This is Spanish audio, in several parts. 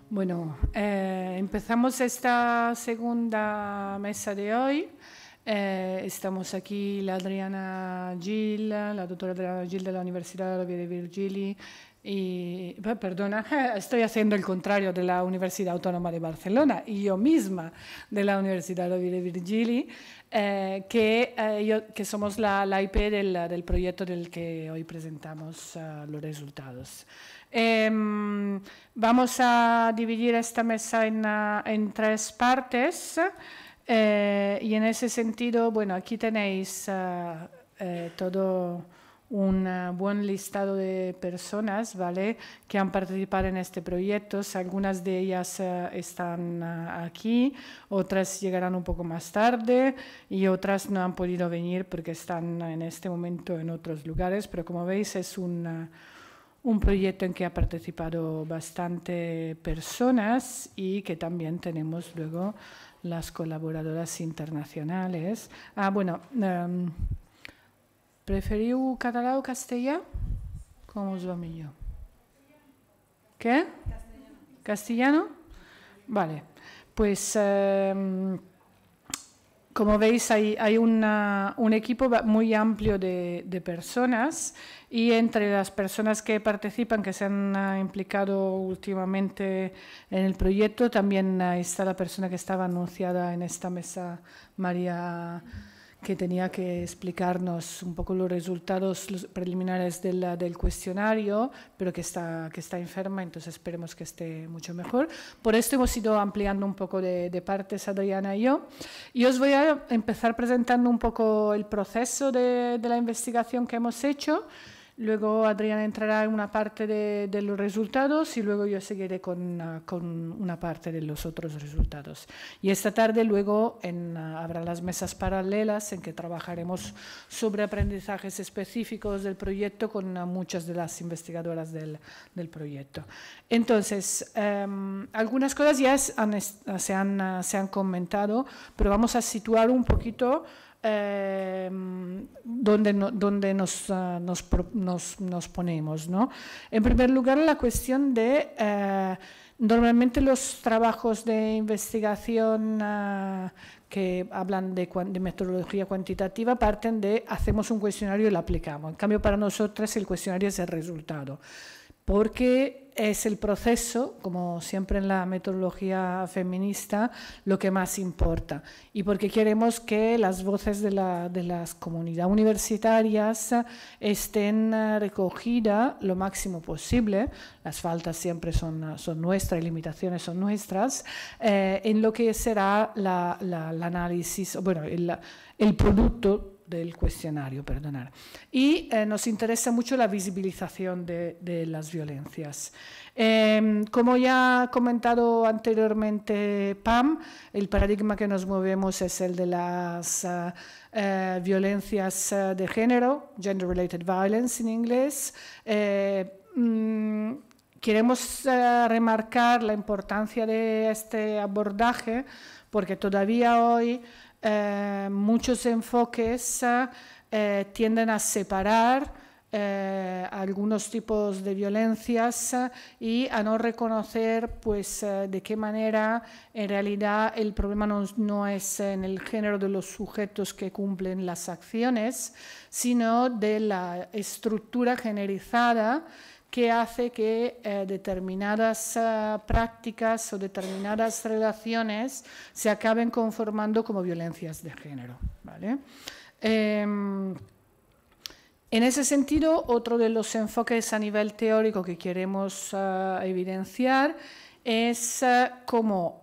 Bueno, empezamos esta segunda mesa de hoy. Estamos aquí la Adriana Gil, la doctora Adriana Gil de la Universidad Rovira i Virgili y, perdona, estoy haciendo el contrario de la Universidad Autónoma de Barcelona y yo misma de la Universidad Rovira i Virgili, que somos la IP del proyecto del que hoy presentamos los resultados. Vamos a dividir esta mesa en tres partes y en ese sentido, bueno, aquí tenéis todo un buen listado de personas, ¿vale?, que han participado en este proyecto. Algunas de ellas están aquí, otras llegarán un poco más tarde y otras no han podido venir porque están en este momento en otros lugares, pero como veis es un proyecto en que ha participado bastante personas y que también tenemos luego las colaboradoras internacionales. Bueno, ¿preferiu català o castellà? Com us va millor? ¿Qué? ¿Castellano? Vale, pues como veis hay un equipo muy amplio de personas y entre las personas que participan, que se han implicado últimamente en el proyecto, también está la persona que estaba anunciada en esta mesa, María, que tenía que explicarnos un poco los resultados preliminares del cuestionario, pero que está enferma, entonces esperemos que esté mucho mejor. Por esto hemos ido ampliando un poco de partes, Adriana y yo. Y os voy a empezar presentando un poco el proceso de la investigación que hemos hecho. Luego Adriana entrará en una parte de los resultados y luego yo seguiré con una parte de los otros resultados. Y esta tarde luego habrá las mesas paralelas en que trabajaremos sobre aprendizajes específicos del proyecto con muchas de las investigadoras del proyecto. Entonces, algunas cosas ya se han comentado, pero vamos a situar un poquito donde nos ponemos, ¿no? En primer lugar, la cuestión de normalmente los trabajos de investigación que hablan de metodología cuantitativa parten de hacemos un cuestionario y lo aplicamos. En cambio, para nosotros el cuestionario es el resultado, porque es el proceso, como siempre en la metodología feminista, lo que más importa, y porque queremos que las voces de las comunidades universitarias estén recogidas lo máximo posible. Las faltas siempre son nuestras y limitaciones son nuestras, en lo que será el análisis, bueno, el producto del cuestionario, perdonar. Y nos interesa mucho la visibilización de las violencias. Como ya ha comentado anteriormente Pam, el paradigma que nos movemos es el de las violencias de género, gender-related violence en inglés. Queremos remarcar la importancia de este abordaje porque todavía hoy muchos enfoques tienden a separar algunos tipos de violencias y a no reconocer pues de qué manera en realidad el problema no es en el género de los sujetos que cumplen las acciones, sino de la estructura generalizada que hace que determinadas prácticas o determinadas relaciones se acaben conformando como violencias de género, ¿vale? En ese sentido, otro de los enfoques a nivel teórico que queremos evidenciar es cómo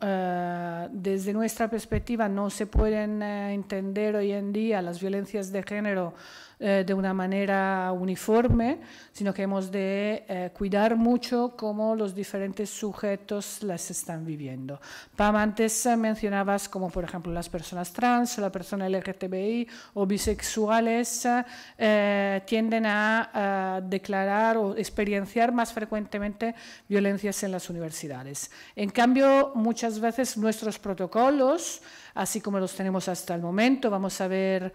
desde nuestra perspectiva no se pueden entender hoy en día las violencias de género de una manera uniforme, sino que hemos de cuidar mucho cómo los diferentes sujetos las están viviendo. Pam, antes mencionabas como por ejemplo las personas trans, la persona LGTBI o bisexuales tienden a declarar o experienciar más frecuentemente violencias en las universidades. En cambio, muchas veces nuestros protocolos así como los tenemos hasta el momento. Vamos a ver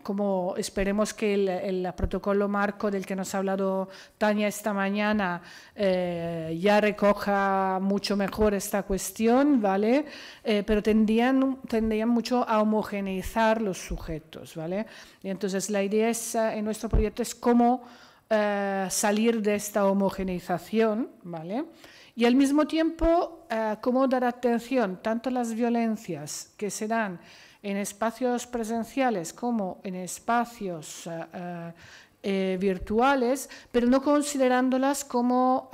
cómo esperemos que el protocolo marco del que nos ha hablado Tania esta mañana ya recoja mucho mejor esta cuestión, ¿vale? Pero tendrían mucho a homogeneizar los sujetos, ¿vale? Y entonces la idea en nuestro proyecto es cómo salir de esta homogeneización, ¿vale? Y al mismo tiempo, cómo dar atención tanto a las violencias que se dan en espacios presenciales como en espacios virtuales, pero no considerándolas como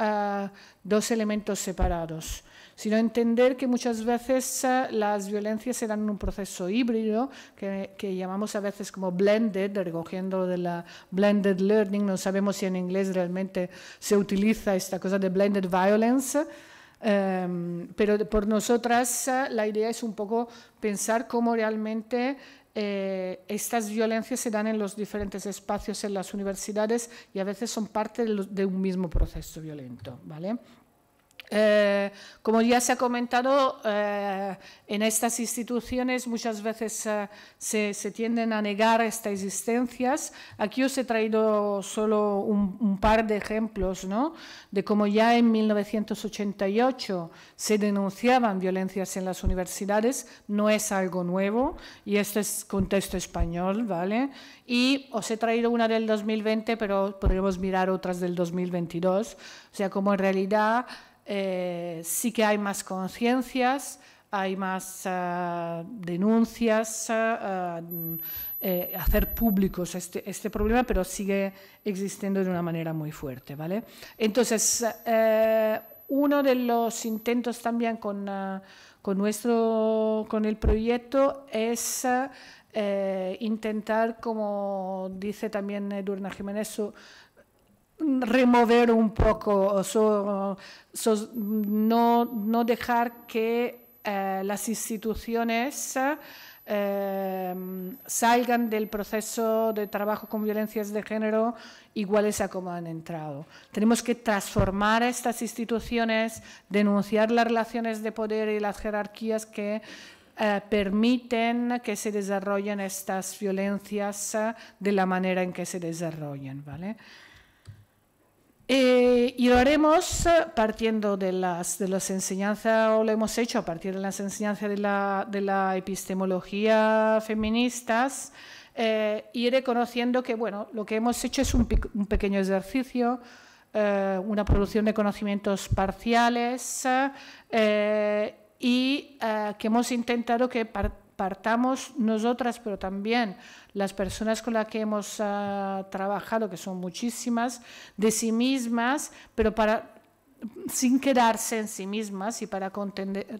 dos elementos separados, sino entender que muchas veces las violencias se dan en un proceso híbrido, que llamamos a veces como blended, recogiendo de la blended learning. No sabemos si en inglés realmente se utiliza esta cosa de blended violence, pero por nosotras la idea es un poco pensar cómo realmente estas violencias se dan en los diferentes espacios en las universidades y a veces son parte de un mismo proceso violento, ¿vale? Como ya se ha comentado, en estas instituciones muchas veces se tienden a negar estas existencias. Aquí os he traído solo un par de ejemplos, ¿no?, de cómo ya en 1988 se denunciaban violencias en las universidades. No es algo nuevo y esto es contexto español, ¿vale? Y os he traído una del 2020, pero podremos mirar otras del 2022. O sea, como en realidad sí que hay más conciencias, hay más denuncias, hacer públicos este problema, pero sigue existiendo de una manera muy fuerte, ¿vale? Entonces, uno de los intentos también con el proyecto es intentar, como dice también Edurne Jiménez, remover un poco, no dejar que las instituciones salgan del proceso de trabajo con violencias de género iguales a como han entrado. Tenemos que transformar estas instituciones, denunciar las relaciones de poder y las jerarquías que permiten que se desarrollen estas violencias de la manera en que se desarrollan, ¿vale? Y lo haremos partiendo de las enseñanzas, o lo hemos hecho a partir de las enseñanzas de la epistemología feministas, y reconociendo que, bueno, lo que hemos hecho es un pequeño ejercicio, una producción de conocimientos parciales, y que hemos intentado que partamos nosotras, pero también las personas con las que hemos trabajado, que son muchísimas, de sí mismas, pero sin quedarse en sí mismas y para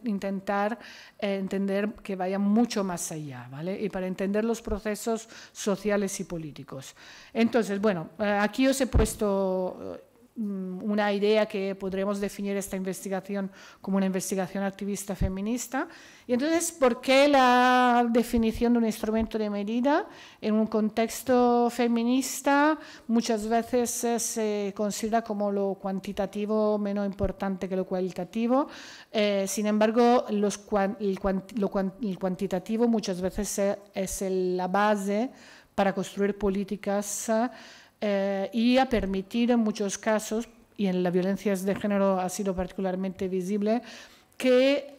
intentar entender que vayan mucho más allá, ¿vale? Y para entender los procesos sociales y políticos. Entonces, bueno, aquí os he puesto una idea que podremos definir esta investigación como una investigación activista feminista. Y entonces, ¿por qué la definición de un instrumento de medida? En un contexto feminista muchas veces se considera como lo cuantitativo menos importante que lo cualitativo. Sin embargo, el cuantitativo muchas veces es la base para construir políticas y a permitir en muchos casos, y en las violencias de género ha sido particularmente visible, que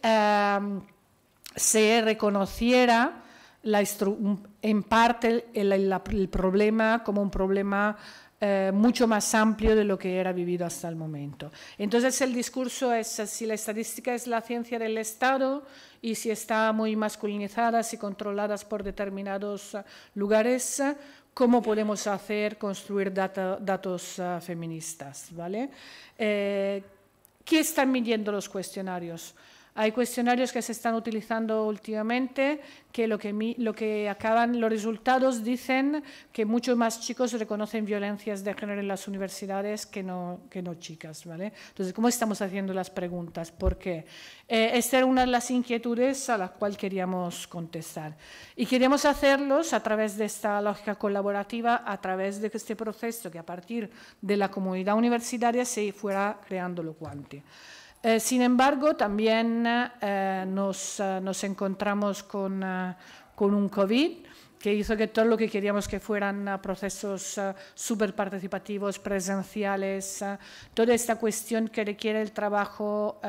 se reconociera en parte el problema como un problema mucho más amplio de lo que era vivido hasta el momento. Entonces el discurso es si la estadística es la ciencia del Estado y si está muy masculinizada y controlada por determinados lugares, ¿cómo podemos construir datos feministas? ¿Vale? ¿Qué están midiendo los cuestionarios? Hay cuestionarios que se están utilizando últimamente que los resultados dicen que muchos más chicos reconocen violencias de género en las universidades que no chicas, ¿vale? Entonces, ¿cómo estamos haciendo las preguntas? ¿Por qué? Esta era una de las inquietudes a las cuales queríamos contestar. Y queríamos hacerlos a través de esta lógica colaborativa, a través de este proceso que a partir de la comunidad universitaria se fuera creando lo cuanti. Sin embargo, también nos encontramos con un COVID que hizo que todo lo que queríamos que fueran procesos súper participativos, presenciales, toda esta cuestión que requiere el trabajo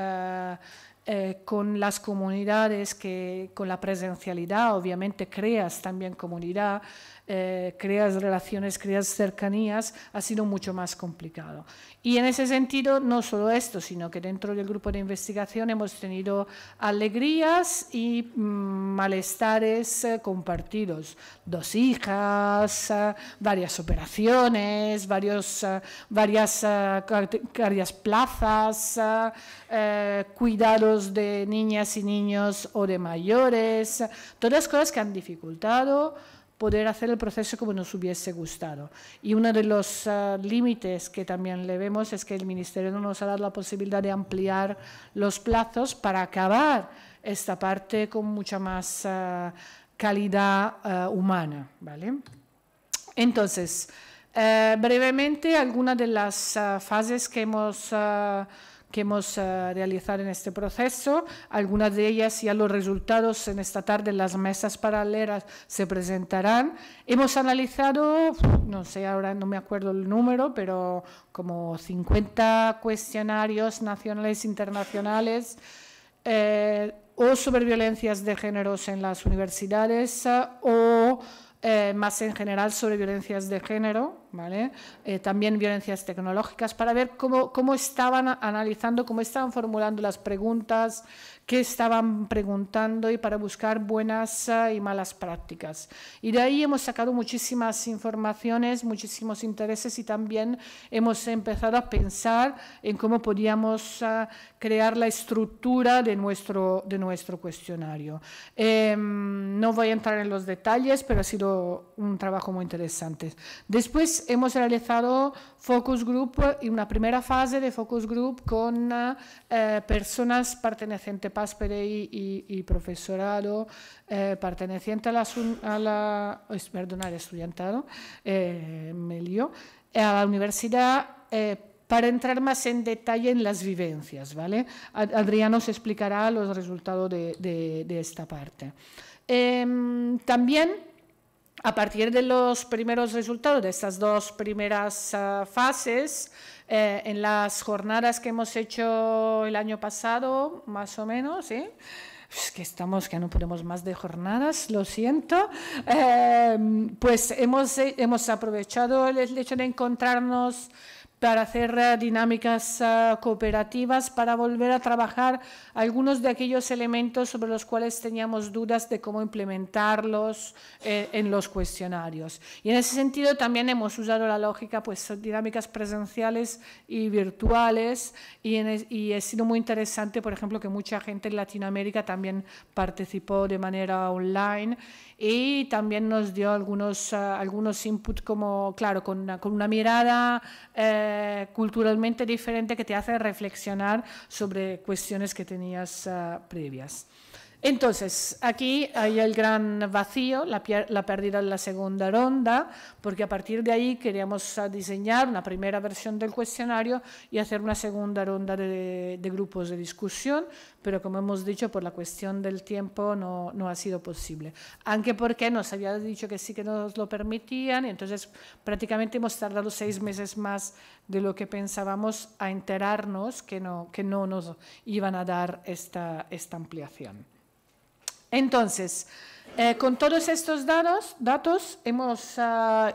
con las comunidades, que con la presencialidad obviamente creas también comunidad, creas relaciones, creas cercanías, ha sido mucho más complicado. Y en ese sentido, no solo esto, sino que dentro del grupo de investigación hemos tenido alegrías y malestares compartidos. 2 hijas, varias operaciones, varias plazas, cuidados de niñas y niños o de mayores, todas cosas que han dificultado poder hacer el proceso como nos hubiese gustado. Y uno de los límites que también le vemos es que el Ministerio no nos ha dado la posibilidad de ampliar los plazos para acabar esta parte con mucha más calidad humana, ¿vale? Entonces, brevemente, algunas de las fases que hemos realizado en este proceso, algunas de ellas ya los resultados en esta tarde en las mesas paralelas se presentarán. Hemos analizado, no sé, ahora no me acuerdo el número, pero como 50 cuestionarios nacionales e internacionales o sobre violencias de género en las universidades o más en general sobre violencias de género, ¿vale? También violencias tecnológicas, para ver cómo estaban analizando, cómo estaban formulando las preguntas, qué estaban preguntando y para buscar buenas y malas prácticas. Y de ahí hemos sacado muchísimas informaciones, muchísimos intereses y también hemos empezado a pensar en cómo podíamos crear la estructura de nuestro cuestionario. No voy a entrar en los detalles, pero ha sido un trabajo muy interesante. Después hemos realizado focus group y una primera fase de focus group con personas pertenecientes a PASPERE y profesorado perteneciente al estudiantado, me lío, a la universidad, para entrar más en detalle en las vivencias, ¿vale? Adrián nos explicará los resultados de esta parte. También, a partir de los primeros resultados de estas 2 primeras fases, en las jornadas que hemos hecho el año pasado, más o menos, ¿sí? Es que no podemos más de jornadas, lo siento, pues hemos aprovechado el hecho de encontrarnos para hacer dinámicas cooperativas, para volver a trabajar algunos de aquellos elementos sobre los cuales teníamos dudas de cómo implementarlos en los cuestionarios. Y en ese sentido también hemos usado la lógica, pues dinámicas presenciales y virtuales, y ha sido muy interesante, por ejemplo, que mucha gente en Latinoamérica también participó de manera online y también nos dio algunos inputs como, claro, con una mirada culturalmente diferente que te hace reflexionar sobre cuestiones que tenías previas. Entonces, aquí hay el gran vacío, la pérdida en la segunda ronda, porque a partir de ahí queríamos diseñar una primera versión del cuestionario y hacer una segunda ronda de grupos de discusión, pero como hemos dicho, por la cuestión del tiempo no ha sido posible. Aunque porque nos había dicho que sí que nos lo permitían, y entonces prácticamente hemos tardado 6 meses más de lo que pensábamos a enterarnos que no nos iban a dar esta ampliación. Entonces, con todos estos datos hemos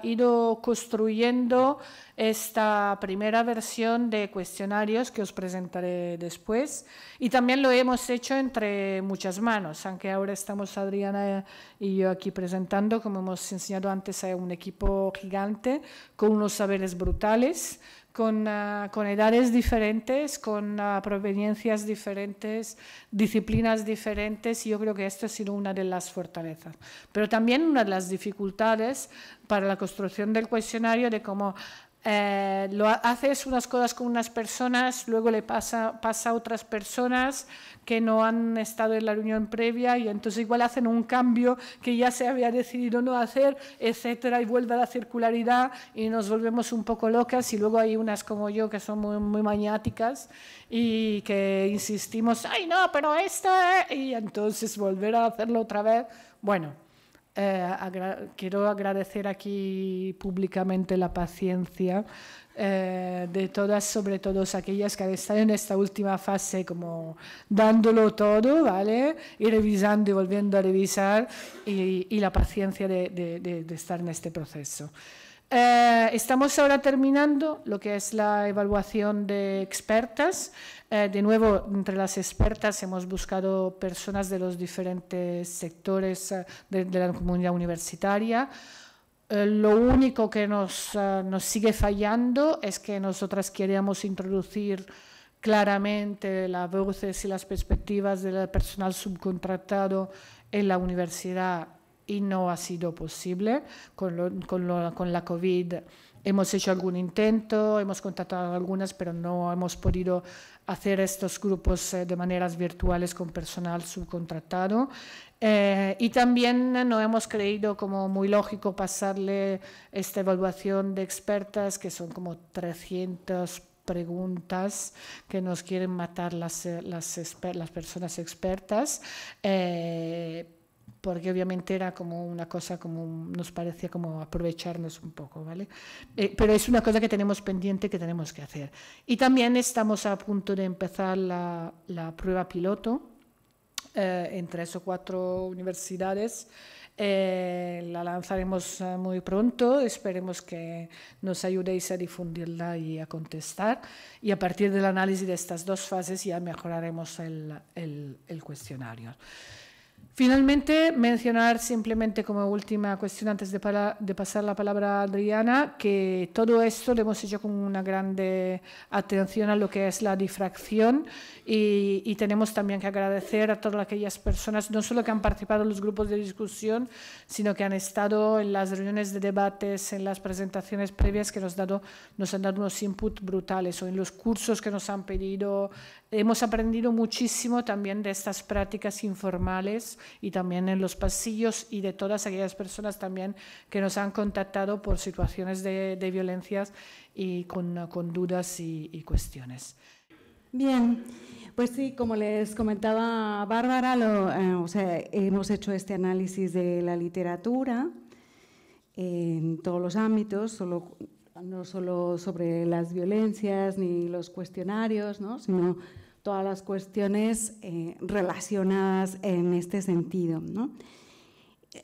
ido construyendo esta primera versión de cuestionarios que os presentaré después, y también lo hemos hecho entre muchas manos, aunque ahora estamos Adriana y yo aquí presentando, como hemos enseñado antes, a un equipo gigante con unos saberes brutales, con edades diferentes, con proveniencias diferentes, disciplinas diferentes, y yo creo que esto ha sido una de las fortalezas. Pero también una de las dificultades para la construcción del cuestionario, de cómo Haces unas cosas con unas personas, luego le pasa a otras personas que no han estado en la reunión previa y entonces igual hacen un cambio que ya se había decidido no hacer, etcétera, y vuelve a la circularidad y nos volvemos un poco locas, y luego hay unas como yo que son muy maniáticas y que insistimos, ¡ay no, pero esto! Y entonces volver a hacerlo otra vez. Bueno, quiero agradecer aquí públicamente la paciencia de todas, sobre todo aquellas que han estado en esta última fase como dándolo todo, ¿vale? Y revisando y volviendo a revisar, y la paciencia de estar en este proceso. Estamos ahora terminando lo que es la evaluación de expertas. De nuevo, entre las expertas hemos buscado personas de los diferentes sectores de la comunidad universitaria. Lo único que nos sigue fallando es que nosotras queríamos introducir claramente las voces y las perspectivas del personal subcontratado en la universidad, y no ha sido posible. Con la COVID hemos hecho algún intento, hemos contactado a algunas, pero no hemos podido hacer estos grupos de maneras virtuales con personal subcontratado. Y también no hemos creído como muy lógico pasarle esta evaluación de expertas, que son como 300 preguntas que nos quieren matar las personas expertas, porque obviamente era como una cosa, nos parecía como aprovecharnos un poco, ¿vale? Pero es una cosa que tenemos pendiente, que tenemos que hacer. Y también estamos a punto de empezar la prueba piloto en 3 o 4 universidades. La lanzaremos muy pronto, esperemos que nos ayudéis a difundirla y a contestar, y a partir del análisis de estas 2 fases ya mejoraremos el cuestionario. Finalmente, mencionar simplemente como última cuestión, antes de pasar la palabra a Adriana, que todo esto lo hemos hecho con una grande atención a lo que es la difracción, y tenemos también que agradecer a todas aquellas personas, no solo que han participado en los grupos de discusión, sino que han estado en las reuniones de debates, en las presentaciones previas, que nos han dado unos inputs brutales, o en los cursos que nos han pedido. Hemos aprendido muchísimo también de estas prácticas informales, y también en los pasillos, y de todas aquellas personas también que nos han contactado por situaciones de violencias y con dudas y cuestiones. Bien, pues sí, como les comentaba Bárbara, hemos hecho este análisis de la literatura en todos los ámbitos, no solo sobre las violencias ni los cuestionarios, ¿no?, sino todas las cuestiones relacionadas en este sentido, ¿no?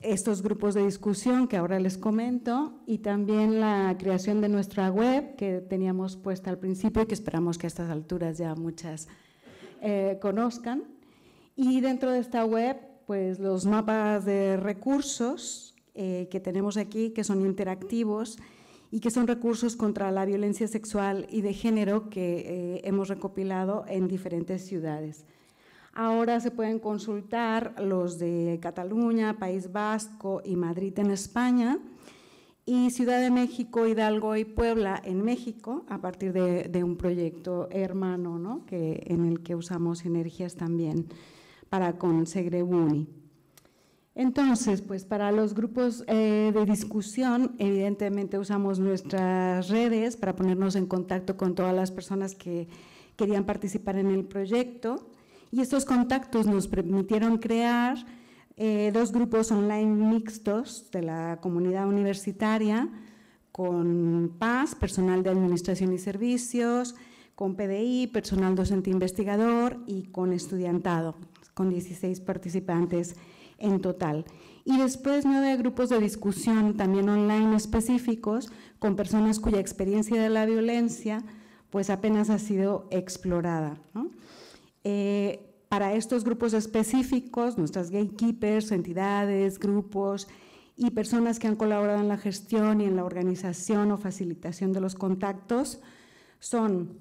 Estos grupos de discusión que ahora les comento, y también la creación de nuestra web que teníamos puesta al principio y que esperamos que a estas alturas ya muchas conozcan. Y dentro de esta web, pues los mapas de recursos que tenemos aquí, que son interactivos y que son recursos contra la violencia sexual y de género que hemos recopilado en diferentes ciudades. Ahora se pueden consultar los de Cataluña, País Vasco y Madrid en España, y Ciudad de México, Hidalgo y Puebla en México, a partir de un proyecto hermano, ¿no?, en el que usamos energías también con Segrebuni. Entonces, pues para los grupos de discusión, evidentemente usamos nuestras redes para ponernos en contacto con todas las personas que querían participar en el proyecto, y estos contactos nos permitieron crear 2 grupos online mixtos de la comunidad universitaria, con PAS, personal de administración y servicios, con PDI, personal docente investigador, y con estudiantado, con 16 participantes en total. Y después 9 grupos de discusión también online específicos con personas cuya experiencia de la violencia pues apenas ha sido explorada, ¿no? Para estos grupos específicos, nuestras gatekeepers, entidades, grupos y personas que han colaborado en la gestión y en la organización o facilitación de los contactos son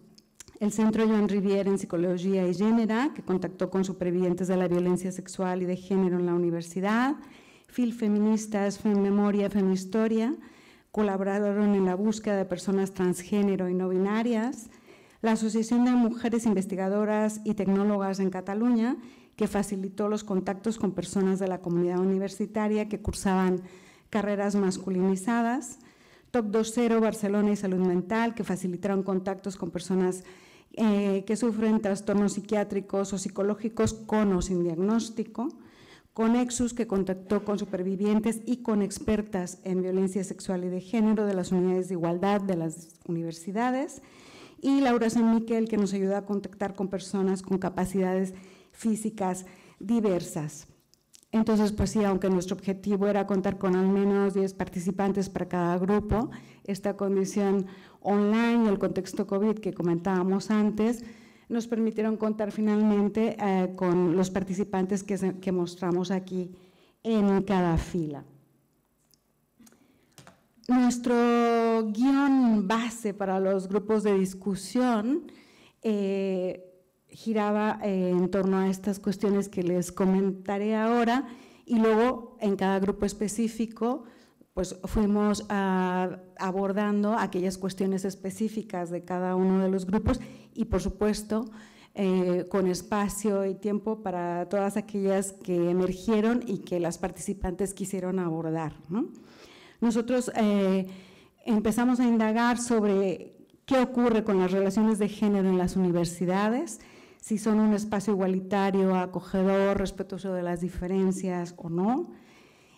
el Centro Joan Rivière en Psicología y Género, que contactó con supervivientes de la violencia sexual y de género en la universidad, FIL Feministas, FEMmemoria, FEMhistoria, colaboraron en la búsqueda de personas transgénero y no binarias, la Asociación de Mujeres Investigadoras y Tecnólogas en Cataluña, que facilitó los contactos con personas de la comunidad universitaria que cursaban carreras masculinizadas, TOC 2.0 Barcelona y Salud Mental, que facilitaron contactos con personas que sufren trastornos psiquiátricos o psicológicos con o sin diagnóstico, Conexus, que contactó con supervivientes y con expertas en violencia sexual y de género de las unidades de igualdad de las universidades, y Laura San Miquel, que nos ayuda a contactar con personas con capacidades físicas diversas. Entonces, pues sí, aunque nuestro objetivo era contar con al menos 10 participantes para cada grupo, esta condición online y el contexto COVID que comentábamos antes nos permitieron contar finalmente con los participantes que mostramos aquí en cada fila. Nuestro guión base para los grupos de discusión giraba en torno a estas cuestiones que les comentaré ahora, y luego en cada grupo específico pues fuimos abordando aquellas cuestiones específicas de cada uno de los grupos y, por supuesto, con espacio y tiempo para todas aquellas que emergieron y que las participantes quisieron abordar, ¿no? Nosotros empezamos a indagar sobre qué ocurre con las relaciones de género en las universidades, si son un espacio igualitario, acogedor, respetuoso de las diferencias o no.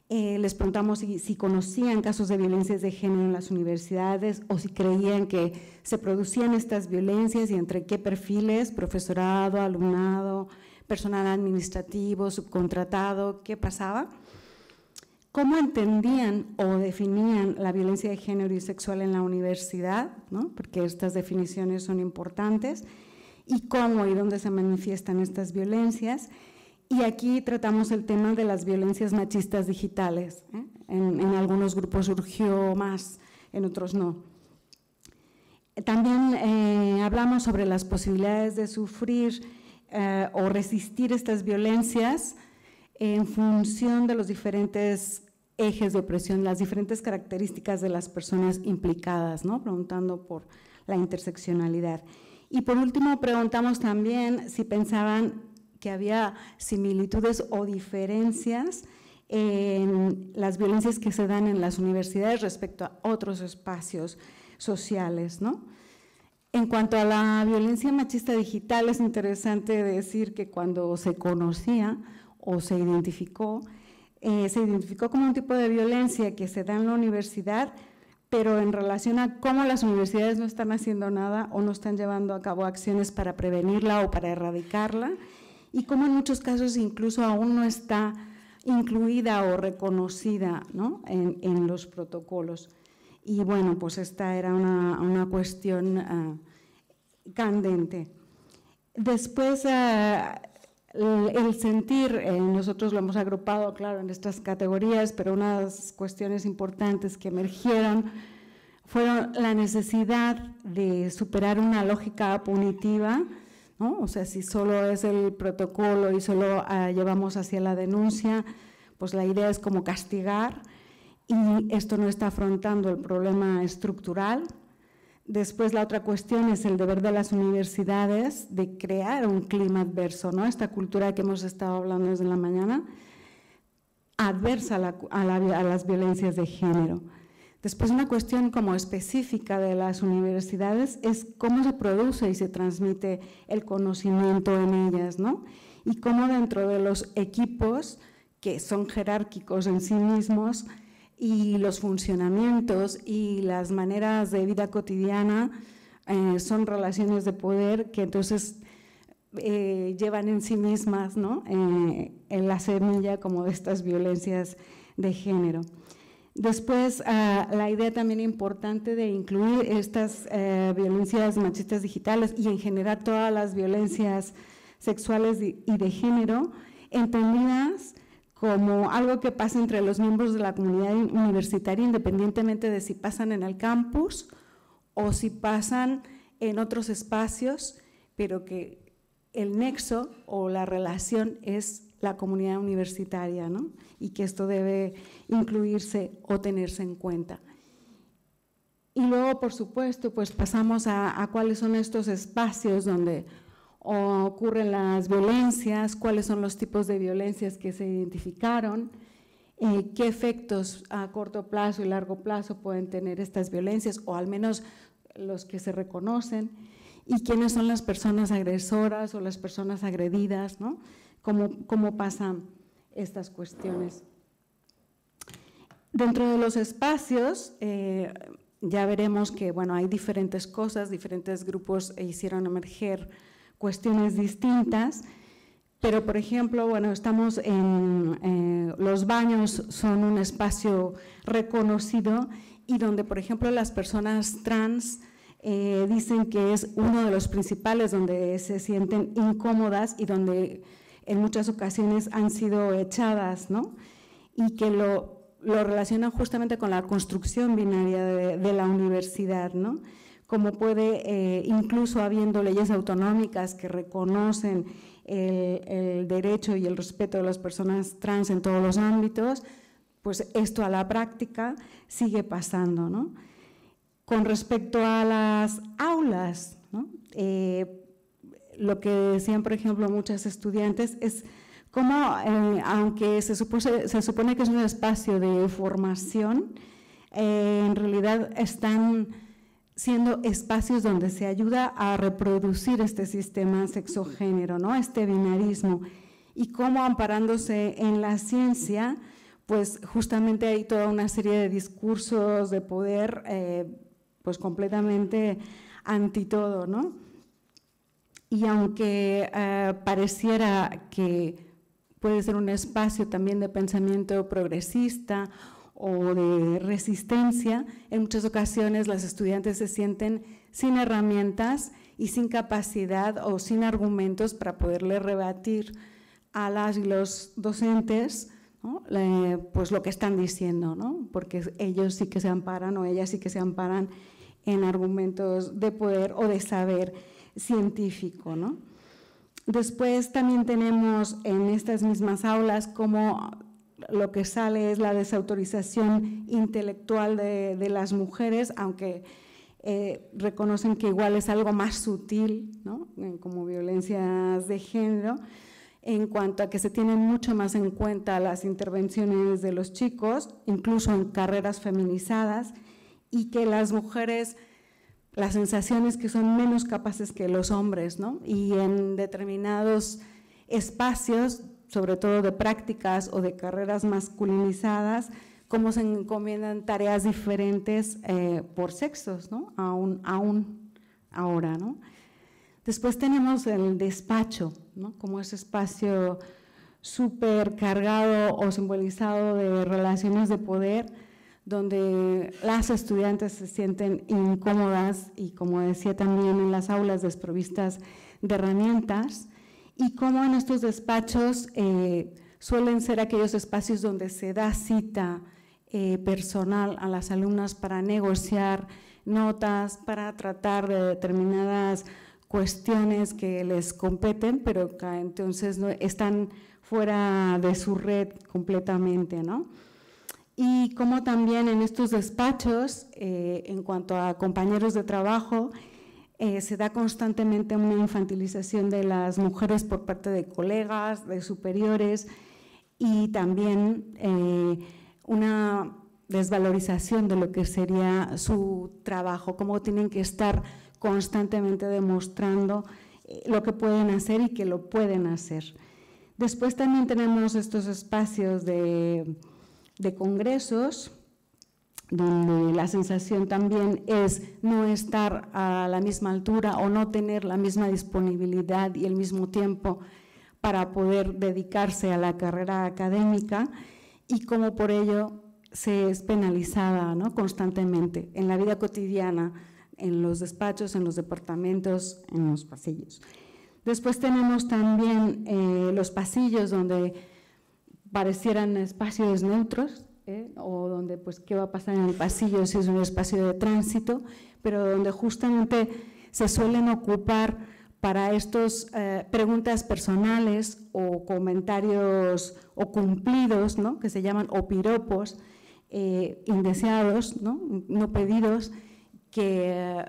Les preguntamos si conocían casos de violencias de género en las universidades o si creían que se producían estas violencias y entre qué perfiles, profesorado, alumnado, personal administrativo, subcontratado, qué pasaba. ¿Cómo entendían o definían la violencia de género y sexual en la universidad? ¿No? Porque estas definiciones son importantes. Y cómo y dónde se manifiestan estas violencias. Y aquí tratamos el tema de las violencias machistas digitales. En algunos grupos surgió más, en otros no. También hablamos sobre las posibilidades de sufrir o resistir estas violencias en función de los diferentes ejes de opresión, las diferentes características de las personas implicadas, ¿no? Preguntando por la interseccionalidad. Y por último, preguntamos también si pensaban que había similitudes o diferencias en las violencias que se dan en las universidades respecto a otros espacios sociales, ¿no? En cuanto a la violencia machista digital, es interesante decir que cuando se conocía o se identificó como un tipo de violencia que se da en la universidad, pero en relación a cómo las universidades no están haciendo nada o no están llevando a cabo acciones para prevenirla o para erradicarla, y cómo en muchos casos incluso aún no está incluida o reconocida, ¿no? en los protocolos. Y bueno, pues esta era una cuestión candente. Después, el sentir, nosotros lo hemos agrupado, claro, en estas categorías, pero unas cuestiones importantes que emergieron fueron la necesidad de superar una lógica punitiva, ¿no? O sea, si solo es el protocolo y solo llevamos hacia la denuncia, pues la idea es como castigar, y esto no está afrontando el problema estructural. Después, la otra cuestión es el deber de las universidades de crear un clima adverso, ¿no? Esta cultura que hemos estado hablando desde la mañana, adversa a las violencias de género. Después, una cuestión como específica de las universidades es cómo se produce y se transmite el conocimiento en ellas, ¿no? Y cómo dentro de los equipos que son jerárquicos en sí mismos, y los funcionamientos y las maneras de vida cotidiana son relaciones de poder que entonces llevan en sí mismas, ¿no? En la semilla como de estas violencias de género. Después, la idea también importante de incluir estas violencias machistas digitales y en general todas las violencias sexuales y de género, entendidas como algo que pasa entre los miembros de la comunidad universitaria, independientemente de si pasan en el campus o si pasan en otros espacios, pero que el nexo o la relación es la comunidad universitaria, ¿no? Y que esto debe incluirse o tenerse en cuenta. Y luego, por supuesto, pues pasamos a cuáles son estos espacios donde ocurren las violencias, cuáles son los tipos de violencias que se identificaron, qué efectos a corto plazo y largo plazo pueden tener estas violencias, o al menos los que se reconocen, y quiénes son las personas agresoras o las personas agredidas, ¿no? Cómo pasan estas cuestiones. Dentro de los espacios, ya veremos que bueno, hay diferentes cosas, diferentes grupos hicieron emerger cuestiones distintas, pero por ejemplo, bueno, estamos en los baños son un espacio reconocido y donde por ejemplo las personas trans dicen que es uno de los principales donde se sienten incómodas y donde en muchas ocasiones han sido echadas, ¿no? Y que lo relacionan justamente con la construcción binaria de la universidad, ¿no? Como puede, incluso habiendo leyes autonómicas que reconocen el derecho y el respeto de las personas trans en todos los ámbitos, pues esto a la práctica sigue pasando, ¿no? Con respecto a las aulas, ¿no? Lo que decían, por ejemplo, muchas estudiantes es cómo, aunque se supone que es un espacio de formación, en realidad están siendo espacios donde se ayuda a reproducir este sistema sexogénero, ¿no? Este binarismo, y cómo amparándose en la ciencia, pues justamente hay toda una serie de discursos de poder pues completamente anti todo, ¿no? Y aunque pareciera que puede ser un espacio también de pensamiento progresista o de resistencia, en muchas ocasiones las estudiantes se sienten sin herramientas y sin capacidad o sin argumentos para poderle rebatir a las y los docentes, ¿no? Pues lo que están diciendo, ¿no? Porque ellos sí que se amparan o ellas sí que se amparan en argumentos de poder o de saber científico, ¿no? Después también tenemos en estas mismas aulas como lo que sale es la desautorización intelectual de las mujeres, aunque reconocen que igual es algo más sutil, ¿no? Como violencias de género, en cuanto a que se tienen mucho más en cuenta las intervenciones de los chicos, incluso en carreras feminizadas, y que las mujeres, la sensación es que son menos capaces que los hombres, ¿no? Y en determinados espacios, sobre todo de prácticas o de carreras masculinizadas, cómo se encomiendan tareas diferentes por sexos, ¿no? Aún ahora, ¿no? Después tenemos el despacho, ¿no? Como ese espacio súper cargado o simbolizado de relaciones de poder, donde las estudiantes se sienten incómodas y, como decía también, en las aulas desprovistas de herramientas, y cómo en estos despachos suelen ser aquellos espacios donde se da cita personal a las alumnas para negociar notas, para tratar de determinadas cuestiones que les competen, pero que entonces no, están fuera de su red completamente, ¿no? Y como también en estos despachos, en cuanto a compañeros de trabajo, se da constantemente una infantilización de las mujeres por parte de colegas, de superiores, y también una desvalorización de lo que sería su trabajo, cómo tienen que estar constantemente demostrando lo que pueden hacer y que lo pueden hacer. Después también tenemos estos espacios de congresos, donde la sensación también es no estar a la misma altura o no tener la misma disponibilidad y el mismo tiempo para poder dedicarse a la carrera académica, y cómo por ello se es penalizada, ¿no? Constantemente en la vida cotidiana, en los despachos, en los departamentos, en los pasillos. Después tenemos también los pasillos donde parecieran espacios neutros, o donde pues qué va a pasar en el pasillo si es un espacio de tránsito, pero donde justamente se suelen ocupar para estos preguntas personales o comentarios o cumplidos, ¿no? Que se llaman o piropos indeseados, ¿no? No pedidos, que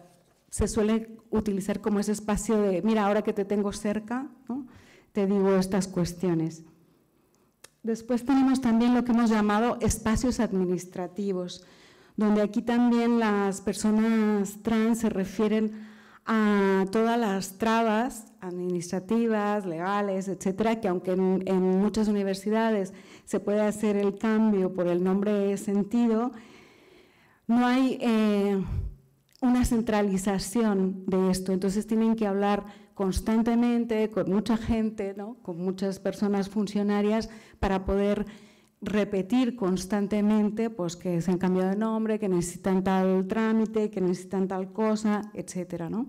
se suele utilizar como ese espacio de, mira, ahora que te tengo cerca, ¿no?, te digo estas cuestiones. Después tenemos también lo que hemos llamado espacios administrativos, donde aquí también las personas trans se refieren a todas las trabas administrativas, legales, etcétera, que aunque en muchas universidades se puede hacer el cambio por el nombre sentido, no hay una centralización de esto. Entonces tienen que hablar constantemente con mucha gente, ¿no?, con muchas personas funcionarias para poder repetir constantemente pues, que se han cambiado de nombre, que necesitan tal trámite, que necesitan tal cosa, etcétera, ¿no?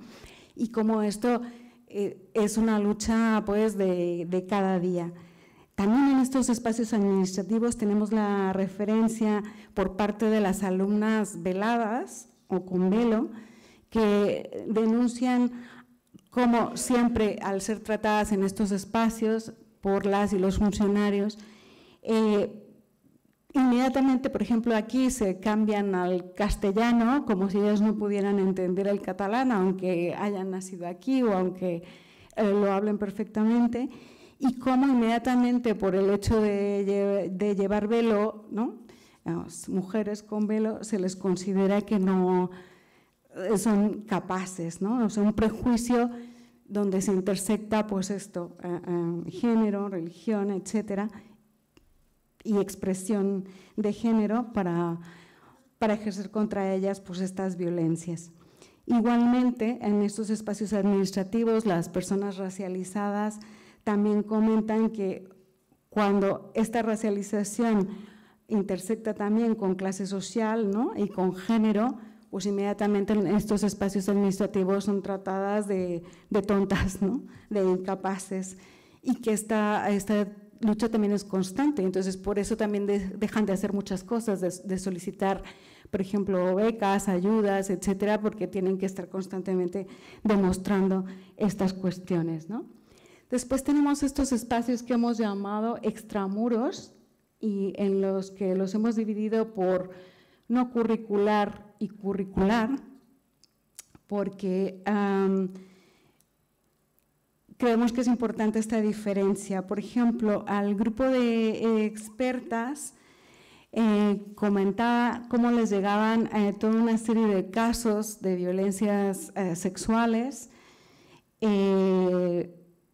Y como esto es una lucha pues, de cada día. También en estos espacios administrativos tenemos la referencia por parte de las alumnas veladas o con velo, que denuncian cómo siempre, al ser tratadas en estos espacios por las y los funcionarios, inmediatamente, por ejemplo, aquí se cambian al castellano como si ellos no pudieran entender el catalán, aunque hayan nacido aquí o aunque lo hablen perfectamente, y cómo inmediatamente por el hecho de llevar velo, ¿no?, las mujeres con velo se les considera que no son capaces, ¿no? O sea, un prejuicio donde se intersecta pues esto, género, religión, etcétera, y expresión de género para ejercer contra ellas pues estas violencias. Igualmente, en estos espacios administrativos, las personas racializadas también comentan que cuando esta racialización intersecta también con clase social, ¿no?, y con género, pues inmediatamente en estos espacios administrativos son tratadas de tontas, ¿no?, de incapaces, y que esta lucha también es constante. Entonces, por eso también dejan de hacer muchas cosas, de solicitar, por ejemplo, becas, ayudas, etcétera, porque tienen que estar constantemente demostrando estas cuestiones, ¿no? Después tenemos estos espacios que hemos llamado extramuros y en los que los hemos dividido por no curricular y curricular, porque creemos que es importante esta diferencia. Por ejemplo, al grupo de expertas comentaba cómo les llegaban toda una serie de casos de violencias sexuales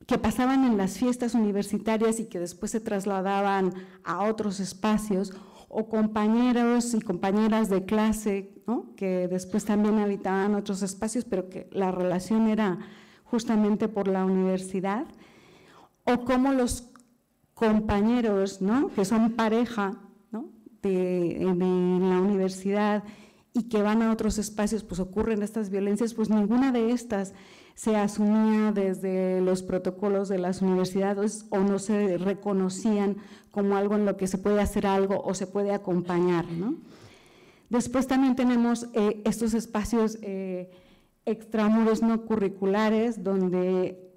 que pasaban en las fiestas universitarias y que después se trasladaban a otros espacios, o compañeros y compañeras de clase, ¿no?, que después también habitaban otros espacios, pero que la relación era justamente por la universidad, o como los compañeros, ¿no?, que son pareja, ¿no?, de la universidad y que van a otros espacios, pues ocurren estas violencias, pues ninguna de estas se asumía desde los protocolos de las universidades o no se reconocían como algo en lo que se puede hacer algo o se puede acompañar, ¿no? Después también tenemos estos espacios extramuros no curriculares, donde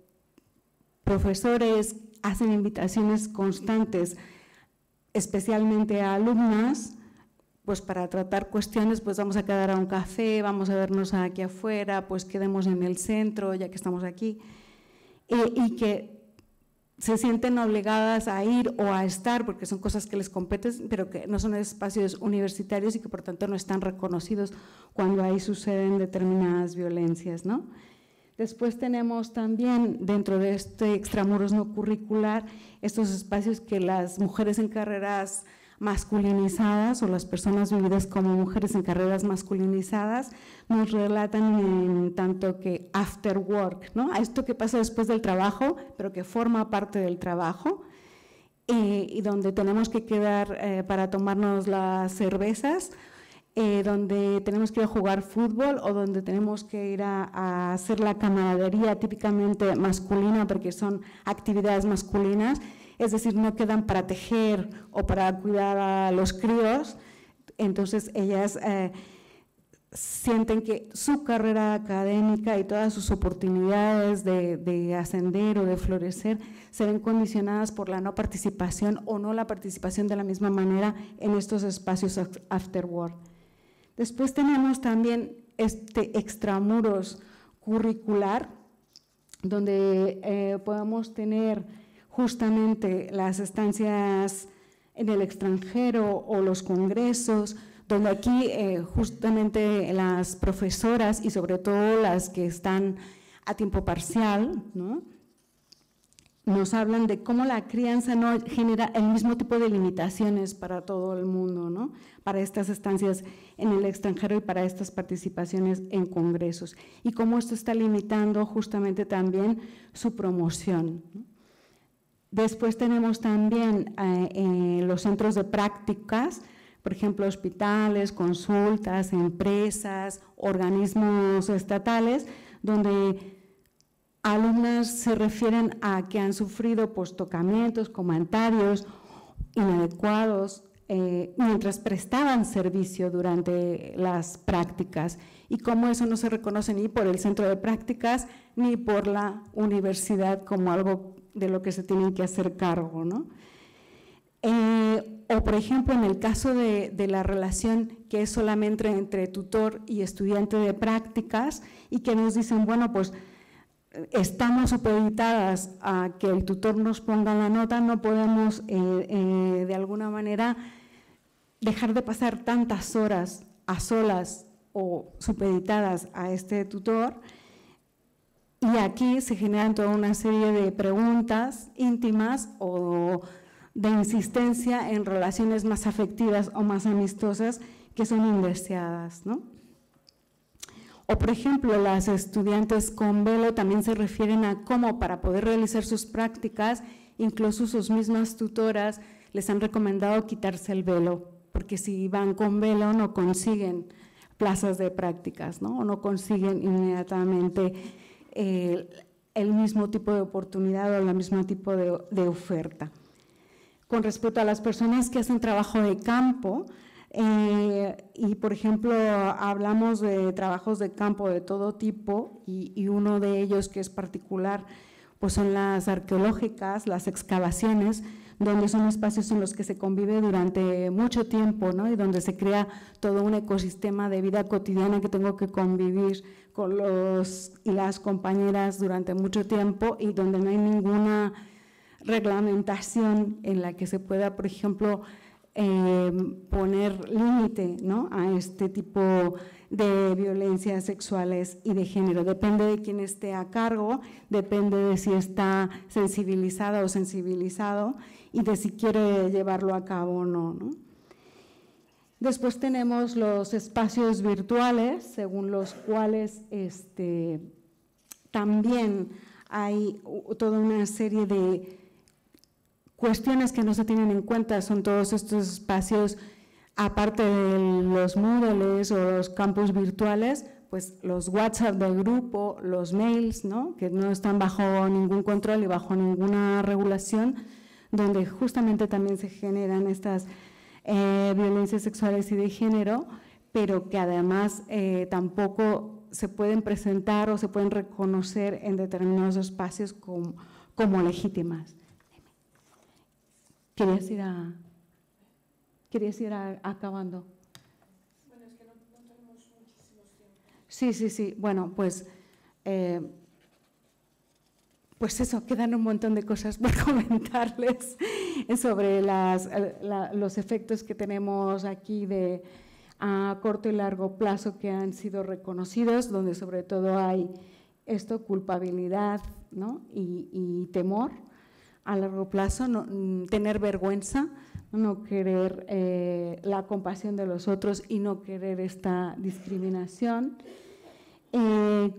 profesores hacen invitaciones constantes, especialmente a alumnas, pues para tratar cuestiones, pues vamos a quedar a un café, vamos a vernos aquí afuera, pues quedemos en el centro, ya que estamos aquí, y que se sienten obligadas a ir o a estar, porque son cosas que les competen, pero que no son espacios universitarios y que por tanto no están reconocidos cuando ahí suceden determinadas violencias, ¿no? Después tenemos también dentro de este extramuros no curricular estos espacios que las mujeres en carreras masculinizadas o las personas vividas como mujeres en carreras masculinizadas nos relatan en tanto que after work, ¿no?, a esto que pasa después del trabajo, pero que forma parte del trabajo, y donde tenemos que quedar para tomarnos las cervezas, donde tenemos que ir a jugar fútbol o donde tenemos que ir a hacer la camaradería típicamente masculina porque son actividades masculinas. Es decir, no quedan para tejer o para cuidar a los críos, entonces ellas sienten que su carrera académica y todas sus oportunidades de ascender o de florecer se ven condicionadas por la no participación o no la participación de la misma manera en estos espacios after work. Después tenemos también este extramuros curricular, donde podamos tener justamente las estancias en el extranjero o los congresos, donde aquí justamente las profesoras y sobre todo las que están a tiempo parcial, ¿no?, nos hablan de cómo la crianza no genera el mismo tipo de limitaciones para todo el mundo, ¿no?, para estas estancias en el extranjero y para estas participaciones en congresos, y cómo esto está limitando justamente también su promoción, ¿no? Después tenemos también los centros de prácticas, por ejemplo, hospitales, consultas, empresas, organismos estatales, donde alumnas se refieren a que han sufrido pues, tocamientos, comentarios inadecuados mientras prestaban servicio durante las prácticas, y cómo eso no se reconoce ni por el centro de prácticas ni por la universidad como algo de lo que se tienen que hacer cargo, ¿no? O, por ejemplo, en el caso de la relación que es solamente entre tutor y estudiante de prácticas, y que nos dicen, bueno, pues estamos supeditadas a que el tutor nos ponga la nota, no podemos de alguna manera dejar de pasar tantas horas a solas o supeditadas a este tutor. Y aquí se generan toda una serie de preguntas íntimas o de insistencia en relaciones más afectivas o más amistosas que son indeseadas, ¿no? O, por ejemplo, las estudiantes con velo también se refieren a cómo para poder realizar sus prácticas, incluso sus mismas tutoras les han recomendado quitarse el velo, porque si van con velo no consiguen plazas de prácticas, ¿no? O no consiguen inmediatamente el mismo tipo de oportunidad o el mismo tipo de oferta. Con respecto a las personas que hacen trabajo de campo, y por ejemplo hablamos de trabajos de campo de todo tipo, y uno de ellos que es particular pues son las arqueológicas, las excavaciones, donde son espacios en los que se convive durante mucho tiempo, ¿no? Y donde se crea todo un ecosistema de vida cotidiana que tengo que convivir con los y las compañeras durante mucho tiempo, y donde no hay ninguna reglamentación en la que se pueda, por ejemplo, poner límite, ¿no?, a este tipo de violencias sexuales y de género. Depende de quién esté a cargo, depende de si está sensibilizada o sensibilizado y de si quiere llevarlo a cabo o no, ¿no? Después tenemos los espacios virtuales, según los cuales también hay toda una serie de cuestiones que no se tienen en cuenta. Son todos estos espacios, aparte de los Moodles o los campus virtuales, pues los WhatsApp del grupo, los mails, ¿no?, que no están bajo ningún control y bajo ninguna regulación, donde justamente también se generan estas violencias sexuales y de género, pero que además tampoco se pueden presentar o se pueden reconocer en determinados espacios como legítimas. ¿Querías ir acabando? Bueno, es que no tenemos muchísimo tiempo. Sí. Bueno, pues eso, quedan un montón de cosas por comentarles sobre los efectos que tenemos aquí a corto y largo plazo que han sido reconocidos, donde sobre todo hay culpabilidad, ¿no?, y temor a largo plazo, tener vergüenza, no querer la compasión de los otros y no querer esta discriminación.